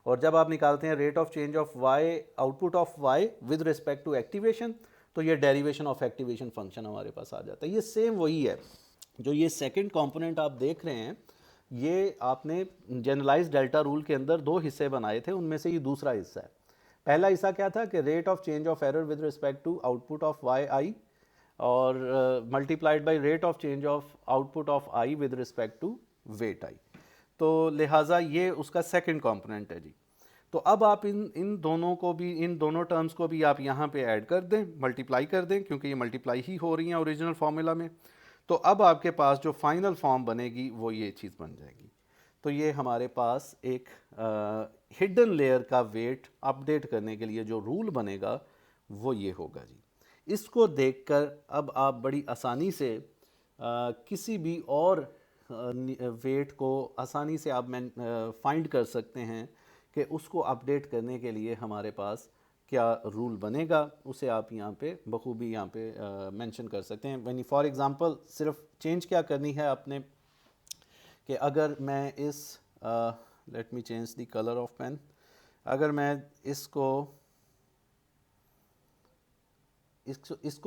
और जब आप निकालते हैं rate of change of y, output of y with respect to activation, तो ये डेरिवेशन ऑफ एक्टिवेशन फंक्शन हमारे पास आ जाता है। ये सेम वही है। जो ये सेकंड कंपोनेंट आप देख रहे हैं, ये आपने जनरलाइज डेल्टा रूल के अंदर दो हिस्से बनाए थे, उनमें से ये दूसरा हिस्सा है। पहला हिस्सा क्या था कि rate of change of error with respect to output of Y I और multiplied by rate of change of output of I with respect to weight I. तो लिहाजा ये उसका सेकंड कंपोनेंट है जी। तो अब आप इन दोनों को भी, इन दोनों टर्म्स को भी आप यहाँ पे ऐड कर दें, मल्टीप्लाई कर दें, क्योंकि ये मल्टीप्लाई ही हो रही हैं ओरिजिनल फार्मूला में। तो अब आपके पास जो फाइनल फॉर्म बनेगी वो ये चीज़ बन जाएगी। तो ये हमारे पास एक हिडन लेयर का वेट अपडेट करने के लिए जो रूल बनेगा वो ये होगा जी। इसको देखकर अब आप बड़ी आसानी से किसी भी और वेट को आसानी से आप फाइंड कर सकते हैं कि उसको अपडेट करने के लिए हमारे पास क्या रूल बनेगा, उसे आप यहाँ पे बखूबी यहाँ पे मेंशन कर सकते हैं। यानी फॉर एग्ज़ाम्पल सिर्फ चेंज क्या करनी है आपने कि अगर मैं इस let me change the colour of pen, अगर मैं इसको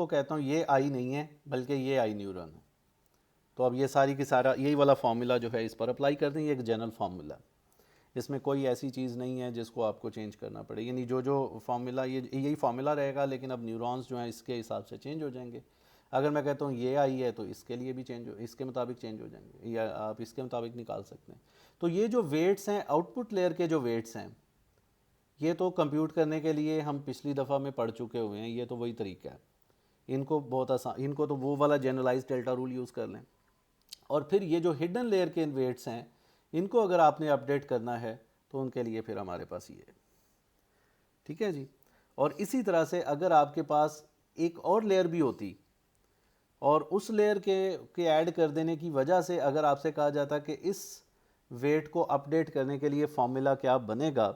कहता हूँ ये आई नहीं है बल्कि ये आई न्यूरॉन है, तो अब ये सारी की सारा यही वाला फार्मूला जो है इस पर अप्लाई कर दें। ये एक जनरल फार्मूला, इसमें कोई ऐसी चीज़ नहीं है जिसको आपको चेंज करना पड़े, यानी जो जो फार्मूला यही फार्मूला रहेगा, लेकिन अब न्यूरॉन्स जो हैं इसके हिसाब से चेंज हो जाएंगे। अगर मैं कहता हूँ ये आई है तो इसके लिए भी इसके मुताबिक चेंज हो जाएंगे, या आप इसके मुताबिक निकाल सकते हैं। तो ये जो वेट्स हैं, आउटपुट लेयर के जो वेट्स हैं, ये तो कंप्यूट करने के लिए हम पिछली दफ़ा में पढ़ चुके हुए हैं, ये तो वही तरीका है। इनको बहुत आसान, इनको तो वो वाला जनरलाइज डेल्टा रूल यूज़ कर लें। और फिर ये जो हिडन लेयर के वेट्स हैं, इनको अगर आपने अपडेट करना है तो उनके लिए फिर हमारे पास ये है, ठीक है जी। और इसी तरह से अगर आपके पास एक और लेयर भी होती और उस लेयर के ऐड कर देने की वजह से अगर आपसे कहा जाता कि इस वेट को अपडेट करने के लिए फॉर्मूला क्या बनेगा,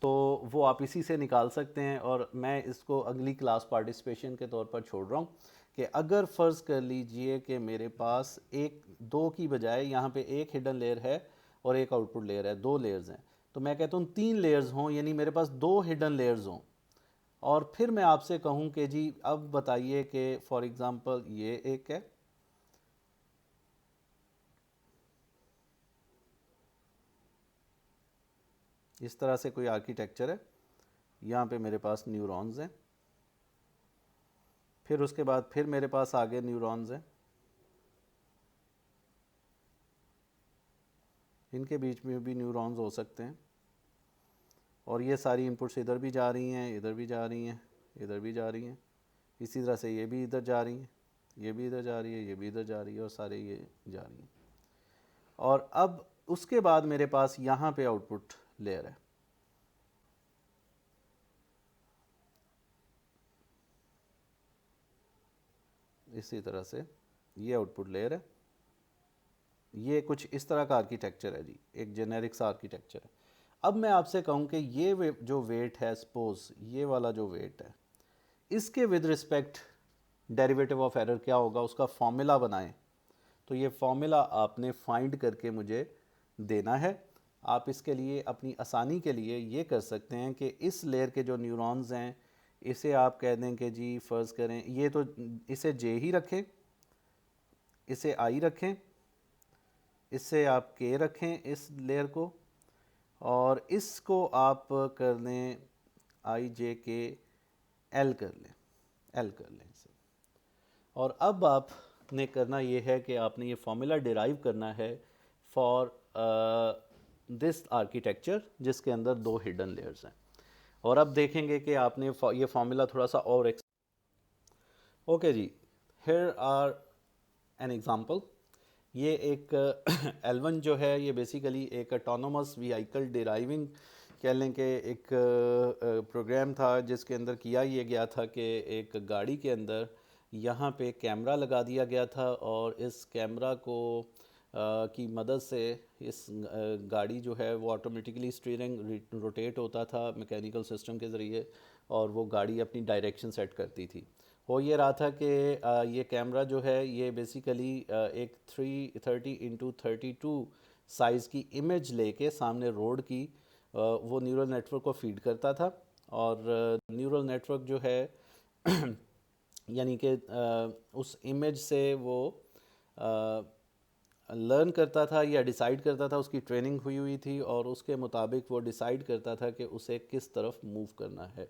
तो वो आप इसी से निकाल सकते हैं। और मैं इसको अगली क्लास पार्टिसिपेशन के तौर पर छोड़ रहा हूँ कि अगर फ़र्ज़ कर लीजिए कि मेरे पास एक दो की बजाय यहाँ पे एक हिडन लेयर है और एक आउटपुट लेयर है, दो लेयर्स हैं, तो मैं कहता हूँ 3 लेयर्स हों, यानी मेरे पास 2 हिडन लेयर्स हों। और फिर मैं आपसे कहूँ कि जी अब बताइए कि फॉर एग्ज़ाम्पल ये एक है, इस तरह से कोई आर्किटेक्चर है, यहाँ पे मेरे पास न्यूरॉन्स हैं, फिर उसके बाद फिर मेरे पास आगे न्यूरॉन्स हैं, इनके बीच में भी न्यूरॉन्स हो सकते हैं, और ये सारी इनपुट्स इधर भी जा रही हैं, इधर भी जा रही हैं, इधर भी जा रही हैं, इसी तरह से ये भी इधर जा रही हैं, ये भी इधर जा रही है, ये भी इधर जा रही है, और सारे ये जा रही हैं। और अब उसके बाद मेरे पास यहाँ पे आउटपुट लेयर है, इसी तरह से ये आउटपुट लेयर है। ये कुछ इस तरह का आर्किटेक्चर है जी, एक जेनेरिक सा आर्किटेक्चर है। अब मैं आपसे कहूँ कि ये जो वेट है, सपोज ये वाला जो वेट है, इसके with respect derivative of error क्या होगा, उसका फॉर्मूला बनाएं। तो ये फॉर्मूला आपने फाइंड करके मुझे देना है। आप इसके लिए अपनी आसानी के लिए ये कर सकते हैं कि इस लेयर के जो न्यूरॉन्स हैं, इसे आप कह दें कि जी फ़र्ज़ करें ये तो इसे जे ही रखें, इसे आई रखें, इससे आप के रखें इस लेयर को, और इसको आप कर लें आई जे के एल कर लें, एल कर लें इसे। और अब आपने करना ये है कि आपने ये फार्मूला डिराइव करना है फॉर दिस आर्किटेक्चर जिसके अंदर दो हिडन लेयर्स हैं। और अब देखेंगे कि आपने ये फॉर्मूला थोड़ा सा और ओके जी, हेयर आर एन एग्जांपल। ये एक L1 जो है ये बेसिकली एक ऑटोनोमस व्हीकल डिराइविंग कह लें कि एक प्रोग्राम था जिसके अंदर किया ये गया था कि एक गाड़ी के अंदर यहाँ पे कैमरा लगा दिया गया था और इस कैमरा को की मदद से इस गाड़ी जो है वो ऑटोमेटिकली स्टीयरिंग रोटेट होता था मैकेनिकल सिस्टम के ज़रिए और वो गाड़ी अपनी डायरेक्शन सेट करती थी। हो ये रहा था कि ये कैमरा जो है ये बेसिकली एक 330x32 साइज़ की इमेज लेके सामने रोड की वो न्यूरल नेटवर्क को फीड करता था। और न्यूरल नेटवर्क जो है यानी कि उस इमेज से वो लर्न करता था या डिसाइड करता था, उसकी ट्रेनिंग हुई हुई थी और उसके मुताबिक वो डिसाइड करता था कि उसे किस तरफ मूव करना है।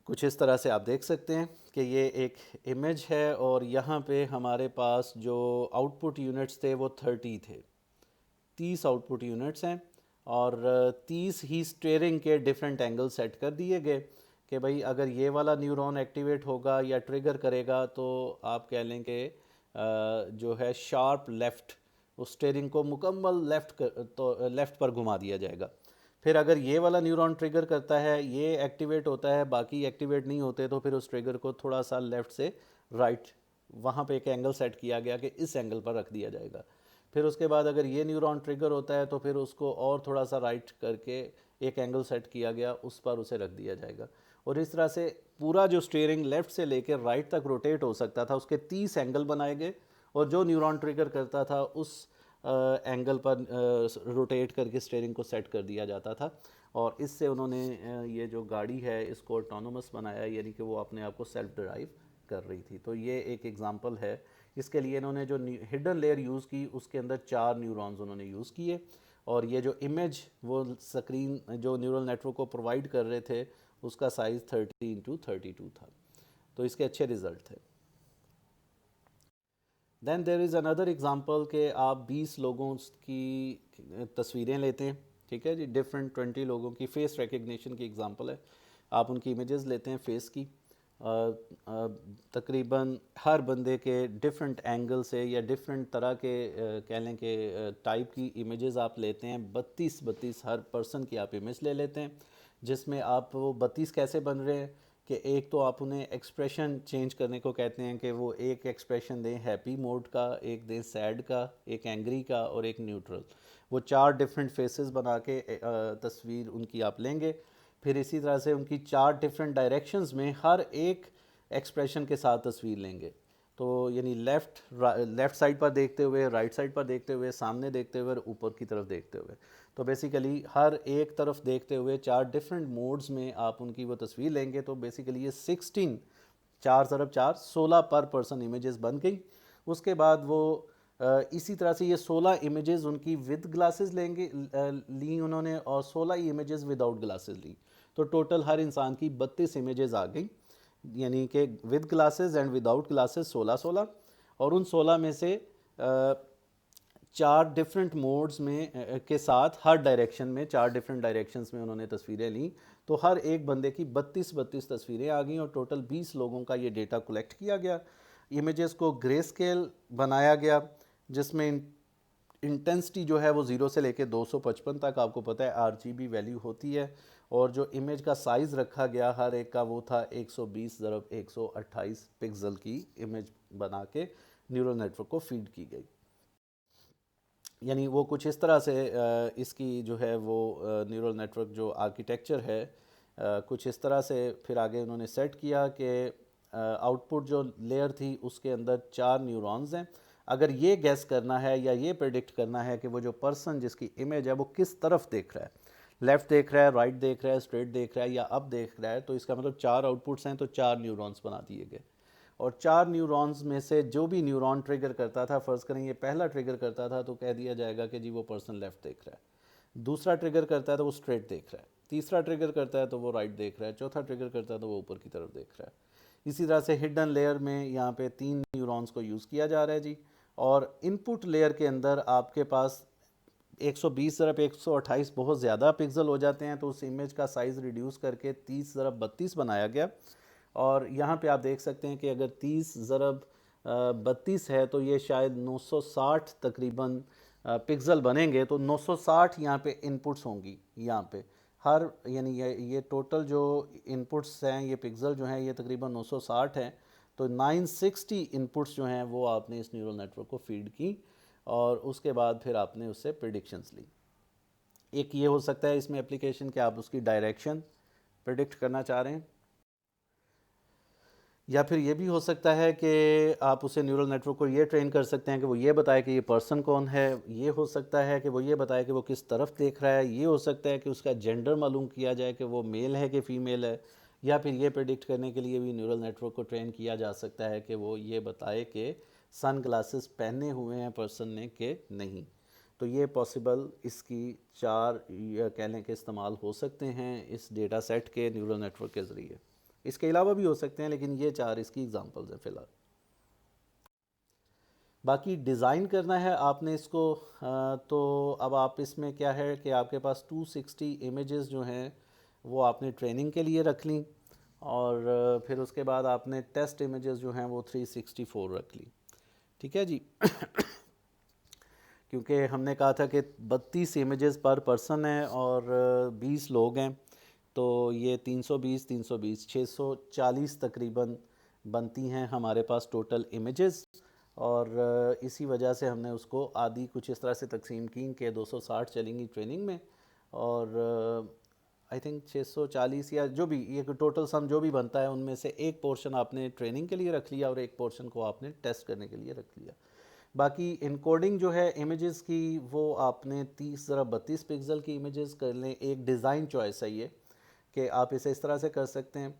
कुछ इस तरह से आप देख सकते हैं कि ये एक इमेज है और यहाँ पे हमारे पास जो आउटपुट यूनिट्स थे वो 30 थे, 30 आउटपुट यूनिट्स हैं और 30 ही स्टीयरिंग के डिफरेंट एंगल सेट कर दिए गए कि भाई अगर ये वाला न्यूरॉन एक्टिवेट होगा या ट्रिगर करेगा तो आप कह लें कि जो है शार्प लेफ़्ट, उस स्टीयरिंग को मुकम्मल लेफ़्ट पर घुमा दिया जाएगा। फिर अगर ये वाला न्यूरॉन ट्रिगर करता है, ये एक्टिवेट होता है, बाकी एक्टिवेट नहीं होते, तो फिर उस ट्रिगर को थोड़ा सा लेफ़्ट से राइट वहाँ पे एक एंगल सेट किया गया कि इस एंगल पर रख दिया जाएगा। फिर उसके बाद अगर ये न्यूरॉन ट्रिगर होता है तो फिर उसको और थोड़ा सा राइट करके एक एंगल सेट किया गया, उस पर उसे रख दिया जाएगा। और इस तरह से पूरा जो स्टीयरिंग लेफ़्ट से लेकर राइट तक रोटेट हो सकता था, उसके 30 एंगल बनाए गए और जो न्यूरॉन ट्रिगर करता था उस एंगल पर रोटेट करके स्टीयरिंग को सेट कर दिया जाता था। और इससे उन्होंने ये जो गाड़ी है इसको ऑटोनोमस बनाया, यानी कि वो अपने आप को सेल्फ ड्राइव कर रही थी। तो ये एक एग्जांपल है। इसके लिए इन्होंने जो हिडन लेयर यूज़ की उसके अंदर 4 न्यूरॉन्स उन्होंने यूज़ किए और ये जो इमेज वो स्क्रीन जो न्यूरल नेटवर्क को प्रोवाइड कर रहे थे उसका साइज़ 30x32 था। तो इसके अच्छे रिज़ल्ट थे। Then there is another example कि आप 20 लोगों की तस्वीरें लेते हैं, ठीक है जी, डिफरेंट 20 लोगों की फेस रिकग्निशन की एग्ज़ाम्पल है। आप उनकी इमेजेस लेते हैं फेस की, तकरीबन हर बंदे के डिफरेंट एंगल से या डिफरेंट तरह के कह लें कि टाइप की इमेजेस आप लेते हैं। 32 हर पर्सन की आप इमेज ले लेते हैं, जिसमें आप वो 32 कैसे बन रहे हैं कि एक तो आप उन्हें एक्सप्रेशन चेंज करने को कहते हैं कि वो एक एक्सप्रेशन दें हैप्पी मोड का, एक दें सैड का, एक एंग्री का और एक न्यूट्रल। वो 4 डिफरेंट फेसेस बना के तस्वीर उनकी आप लेंगे। फिर इसी तरह से उनकी 4 डिफरेंट डायरेक्शंस में हर एक एक्सप्रेशन के साथ तस्वीर लेंगे। तो यानी लेफ़्ट साइड पर देखते हुए, राइट साइड पर देखते हुए, सामने देखते हुए और ऊपर की तरफ देखते हुए। तो बेसिकली हर एक तरफ देखते हुए 4 डिफरेंट मोड्स में आप उनकी वो तस्वीर लेंगे। तो बेसिकली ये 16 4 ज़रब 4 16 पर पर्सन इमेजेस बन गई। उसके बाद वो इसी तरह से ये 16 इमेजेस उनकी विद ग्लासेस लेंगे, ली उन्होंने, और 16 ही इमेजेस विदाउट ग्लासेस ली। तो टोटल हर इंसान की 32 इमेजेस आ गई, यानी कि with glasses and without glasses 16 और उन 16 में से 4 डिफरेंट मोड्स में के साथ हर डायरेक्शन में 4 डिफरेंट डायरेक्शंस में उन्होंने तस्वीरें ली। तो हर एक बंदे की 32 तस्वीरें आ गई और टोटल 20 लोगों का ये डेटा कलेक्ट किया गया। इमेजेस को ग्रे स्केल बनाया गया जिसमें इंटेंसिटी जो है वो 0 से लेकर 255 तक, आपको पता है RGB वैल्यू होती है। और जो इमेज का साइज़ रखा गया हर एक का वो था 120x128 पिक्सल की इमेज बना के न्यूरल नेटवर्क को फीड की गई। यानी वो कुछ इस तरह से इसकी जो है वो न्यूरल नेटवर्क जो आर्किटेक्चर है कुछ इस तरह से फिर आगे उन्होंने सेट किया कि आउटपुट जो लेयर थी उसके अंदर 4 न्यूरॉन्स हैं। अगर ये गैस करना है या ये प्रेडिक्ट करना है कि वो जो पर्सन जिसकी इमेज है वो किस तरफ देख रहा है, लेफ़्ट देख रहा है, राइट देख रहा है, स्ट्रेट देख रहा है या अप देख रहा है, तो इसका मतलब 4 आउटपुट्स हैं तो 4 न्यूरॉन्स बना दिए गए। और 4 न्यूरॉन्स में से जो भी न्यूरॉन ट्रिगर करता था, फ़र्ज़ करें ये पहला ट्रिगर करता था तो कह दिया जाएगा कि जी वो पर्सन लेफ़्ट देख रहा है। दूसरा ट्रिगर करता है तो वो स्ट्रेट देख रहा है। तीसरा ट्रिगर करता है तो वो राइट देख रहा है। चौथा ट्रिगर करता है तो वो ऊपर की तरफ देख रहा है। इसी तरह से हिडन लेयर में यहाँ पे 3 न्यूरॉन्स को यूज़ किया जा रहा है जी। और इनपुट लेयर के अंदर आपके पास 120 ज़रब 128 बहुत ज़्यादा पिक्सल हो जाते हैं, तो उस इमेज का साइज़ रिड्यूस करके 30 ज़रब 32 बनाया गया। और यहाँ पे आप देख सकते हैं कि अगर 30 ज़रब 32 है तो ये शायद 960 तकरीबन पिक्सल बनेंगे। तो 960 यहाँ पे इनपुट्स होंगी, यहाँ पे हर यानी ये टोटल जो इनपुट्स हैं, ये पिक्सल जो हैं ये तकरीबन 960 हैं। तो 960 इनपुट्स जो हैं वो आपने इस न्यूरल नेटवर्क को फीड की और उसके बाद फिर आपने उससे प्रिडिक्शंस ली। एक ये हो सकता है इसमें एप्लीकेशन कि आप उसकी डायरेक्शन प्रिडिक्ट करना चाह रहे हैं, या फिर ये भी हो सकता है कि आप उसे न्यूरल नेटवर्क को ये ट्रेन कर सकते हैं कि वो ये बताए कि ये पर्सन कौन है। ये हो सकता है कि वो ये बताए कि वो किस तरफ देख रहा है। ये हो सकता है कि उसका जेंडर मालूम किया जाए कि वो मेल है कि फ़ीमेल है। या फिर ये प्रेडिक्ट करने के लिए भी न्यूरल नेटवर्क को ट्रेन किया जा सकता है कि वो ये बताए कि सन ग्लासेस पहने हुए हैं पर्सन ने कि नहीं। तो ये पॉसिबल इसकी 4 कह लें कि इस्तेमाल हो सकते हैं इस डेटा सेट के न्यूरल नेटवर्क के ज़रिए। इसके अलावा भी हो सकते हैं, लेकिन ये 4 इसकी एग्जांपल्स हैं फ़िलहाल। बाकी डिज़ाइन करना है आपने इसको, तो अब आप इसमें क्या है कि आपके पास 260 इमेजेस जो हैं वो आपने ट्रेनिंग के लिए रख ली, और फिर उसके बाद आपने टेस्ट इमेजेस जो हैं वो 364 रख ली। ठीक है जी। क्योंकि हमने कहा था कि 32 इमेजेस पर पर्सन है और 20 लोग हैं, तो ये 320 320 640 तकरीबन बनती हैं हमारे पास टोटल इमेजेस। और इसी वजह से हमने उसको आधी कुछ इस तरह से तकसीम की कि 260 चलेंगी ट्रेनिंग में, और आई थिंक 640 या जो भी ये टोटल सम जो भी बनता है उनमें से एक पोर्शन आपने ट्रेनिंग के लिए रख लिया और एक पोर्शन को आपने टेस्ट करने के लिए रख लिया। बाकी इनकोडिंग जो है इमेजेस की वो आपने 30 ज़रा 32 पिक्सल की इमेजेस कर लें। एक डिज़ाइन चॉइस है ये कि आप इसे इस तरह से कर सकते हैं।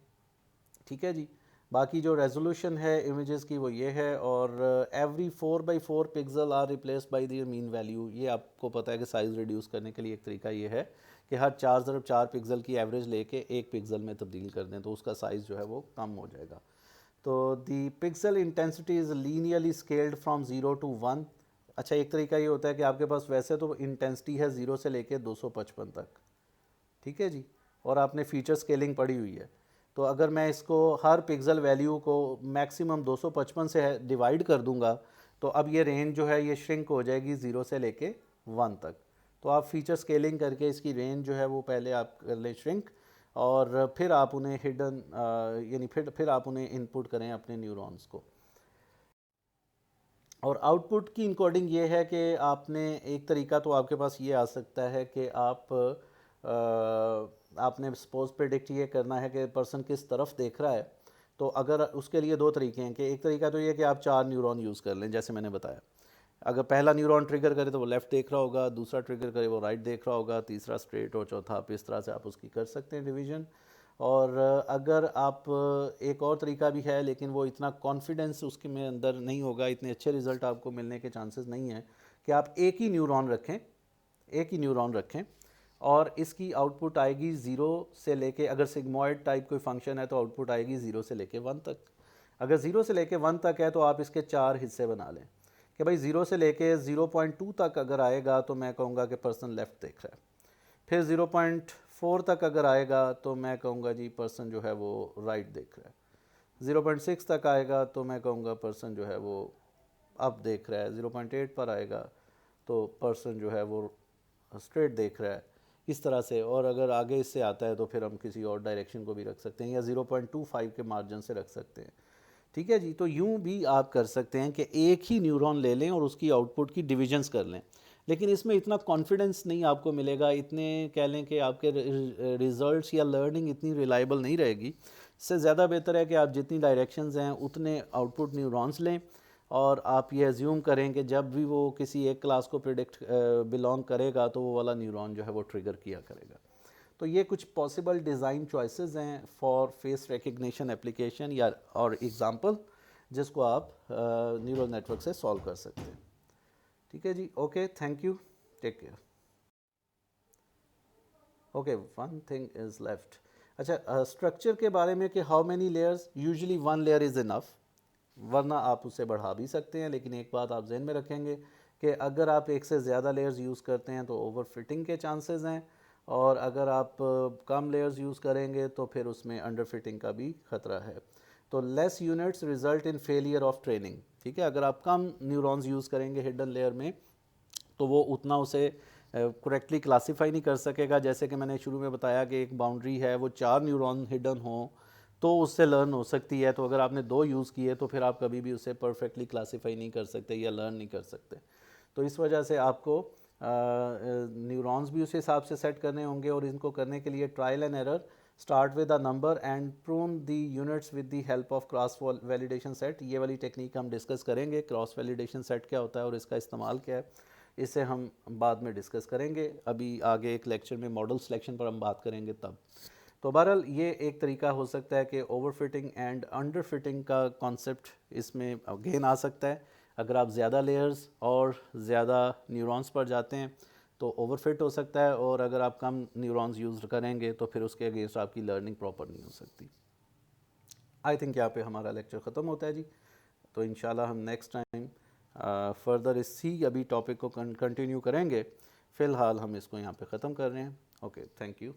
ठीक है जी। बाकी जो रेजोल्यूशन है इमेजेस की वो ये है, और every 4x4 pixel are replace by the mean value. ये आपको पता है कि साइज़ रिड्यूस करने के लिए एक तरीका ये है कि हर 4 पिक्सल की एवरेज लेके 1 पिक्सल में तब्दील कर दें, तो उसका साइज़ जो है वो कम हो जाएगा। तो the pixel intensity is linearly scaled from 0 to 1। अच्छा, एक तरीका ये होता है कि आपके पास वैसे तो इंटेंसिटी है 0 से लेके 255 तक, ठीक है जी, और आपने फीचर स्केलिंग पढ़ी हुई है। तो अगर मैं इसको हर पिक्सल वैल्यू को मैक्सिमम 255 से डिवाइड कर दूंगा, तो अब ये रेंज जो है ये श्रिंक हो जाएगी 0 से लेके 1 तक। तो आप फीचर स्केलिंग करके इसकी रेंज जो है वो पहले आप कर लें श्रिंक, और फिर आप उन्हें हिडन यानी फिर आप उन्हें इनपुट करें अपने न्यूरॉन्स को। और आउटपुट की इनकोडिंग ये है कि आपने एक तरीका तो आपके पास ये आ सकता है कि आपने सपोज प्रेडिक्ट ये करना है कि पर्सन किस तरफ देख रहा है। तो अगर उसके लिए 2 तरीके हैं कि एक तरीका तो ये है कि आप 4 न्यूरॉन यूज़ कर लें, जैसे मैंने बताया। अगर पहला न्यूरॉन ट्रिगर करे तो वो लेफ़्ट देख रहा होगा, दूसरा ट्रिगर करे वो राइट देख रहा होगा, तीसरा स्ट्रेट और चौथा आप इस तरह से आप उसकी कर सकते हैं डिवीज़न। और अगर आप एक और तरीका भी है, लेकिन वो इतना कॉन्फिडेंस उसके में अंदर नहीं होगा, इतने अच्छे रिज़ल्ट आपको मिलने के चांसेस नहीं हैं, कि आप एक ही न्यूरॉन रखें और इसकी आउटपुट आएगी 0 से लेके, अगर सिग्मॉइड टाइप कोई फंक्शन है तो आउटपुट आएगी 0 से लेके 1 तक। अगर 0 से लेके 1 तक है तो आप इसके 4 हिस्से बना लें कि भाई 0 से लेके 0.2 तक अगर आएगा तो मैं कहूँगा कि पर्सन लेफ़्ट देख रहा है। फिर 0.4 तक अगर आएगा तो मैं कहूँगा जी पर्सन जो है वो राइट देख रहा है। 0.6 तक आएगा तो मैं कहूँगा पर्सन जो है वो अप देख रहा है। 0.8 पर आएगा तो पर्सन जो है वो स्ट्रेट देख रहा है, इस तरह से। और अगर आगे इससे आता है तो फिर हम किसी और डायरेक्शन को भी रख सकते हैं, या 0.25 के मार्जिन से रख सकते हैं। ठीक है जी। तो यूँ भी आप कर सकते हैं कि एक ही न्यूरॉन ले लें और उसकी आउटपुट की डिविजन्स कर लें, लेकिन इसमें इतना कॉन्फिडेंस नहीं आपको मिलेगा, इतने कह लें कि आपके रिजल्ट्स या लर्निंग इतनी रिलायबल नहीं रहेगी। इससे ज़्यादा बेहतर है कि आप जितनी डायरेक्शंस हैं उतने आउटपुट न्यूरॉन्स लें, और आप ये एज्यूम करें कि जब भी वो किसी एक क्लास को प्रिडिक्ट बिलोंग करेगा तो वो वाला न्यूरॉन जो है वो ट्रिगर किया करेगा। तो ये कुछ पॉसिबल डिज़ाइन चॉइसेस हैं फॉर फेस रिकग्निशन एप्लीकेशन या और एग्जांपल, जिसको आप न्यूरल नेटवर्क से सॉल्व कर सकते हैं। ठीक है जी। Okay, thank you, take care. Okay, one thing is left. अच्छा, स्ट्रक्चर के बारे में कि how many layers, usually 1 layer is enough, वरना आप उसे बढ़ा भी सकते हैं। लेकिन एक बात आप जहन में रखेंगे कि अगर आप एक से ज़्यादा लेयर्स यूज़ करते हैं तो ओवर फिटिंग के चांसेस हैं, और अगर आप कम लेयर्स यूज़ करेंगे तो फिर उसमें अंडर फिटिंग का भी ख़तरा है। तो less units result in failure of training, ठीक है। अगर आप कम न्यूरॉन्स यूज़ करेंगे हिडन लेयर में तो वो उतना उसे करेक्टली क्लासीफाई नहीं कर सकेगा। जैसे कि मैंने शुरू में बताया कि एक बाउंड्री है, वो 4 न्यूरॉन हिडन हो तो उससे लर्न हो सकती है। तो अगर आपने 2 यूज़ किए तो फिर आप कभी भी उसे परफेक्टली क्लासीफाई नहीं कर सकते या लर्न नहीं कर सकते। तो इस वजह से आपको न्यूरॉन्स भी उस हिसाब से सेट करने होंगे, और इनको करने के लिए trial and error, start with a number and prove the units with the help of cross validation set. ये वाली टेक्निक हम डिस्कस करेंगे, क्रॉस वैलिडेशन सेट क्या होता है और इसका इस्तेमाल क्या है, इसे हम बाद में डिस्कस करेंगे। अभी आगे एक लेक्चर में मॉडल सिलेक्शन पर हम बात करेंगे तब। तो बहरहाल ये एक तरीका हो सकता है कि over fitting and under fitting का कॉन्सेप्ट इसमें अगेन आ सकता है। अगर आप ज़्यादा लेयर्स और ज़्यादा न्यूरॉन्स पर जाते हैं तो ओवर फिट हो सकता है, और अगर आप कम न्यूरॉन्स यूज़ करेंगे तो फिर उसके अगेंस्ट आपकी लर्निंग प्रॉपर नहीं हो सकती। आई थिंक यहाँ पे हमारा लेक्चर ख़त्म होता है जी। तो इंशाल्लाह हम नेक्स्ट टाइम फर्दर इसी अभी टॉपिक को कंटिन्यू करेंगे। फ़िलहाल हम इसको यहाँ पे ख़त्म कर रहे हैं। Okay, thank you.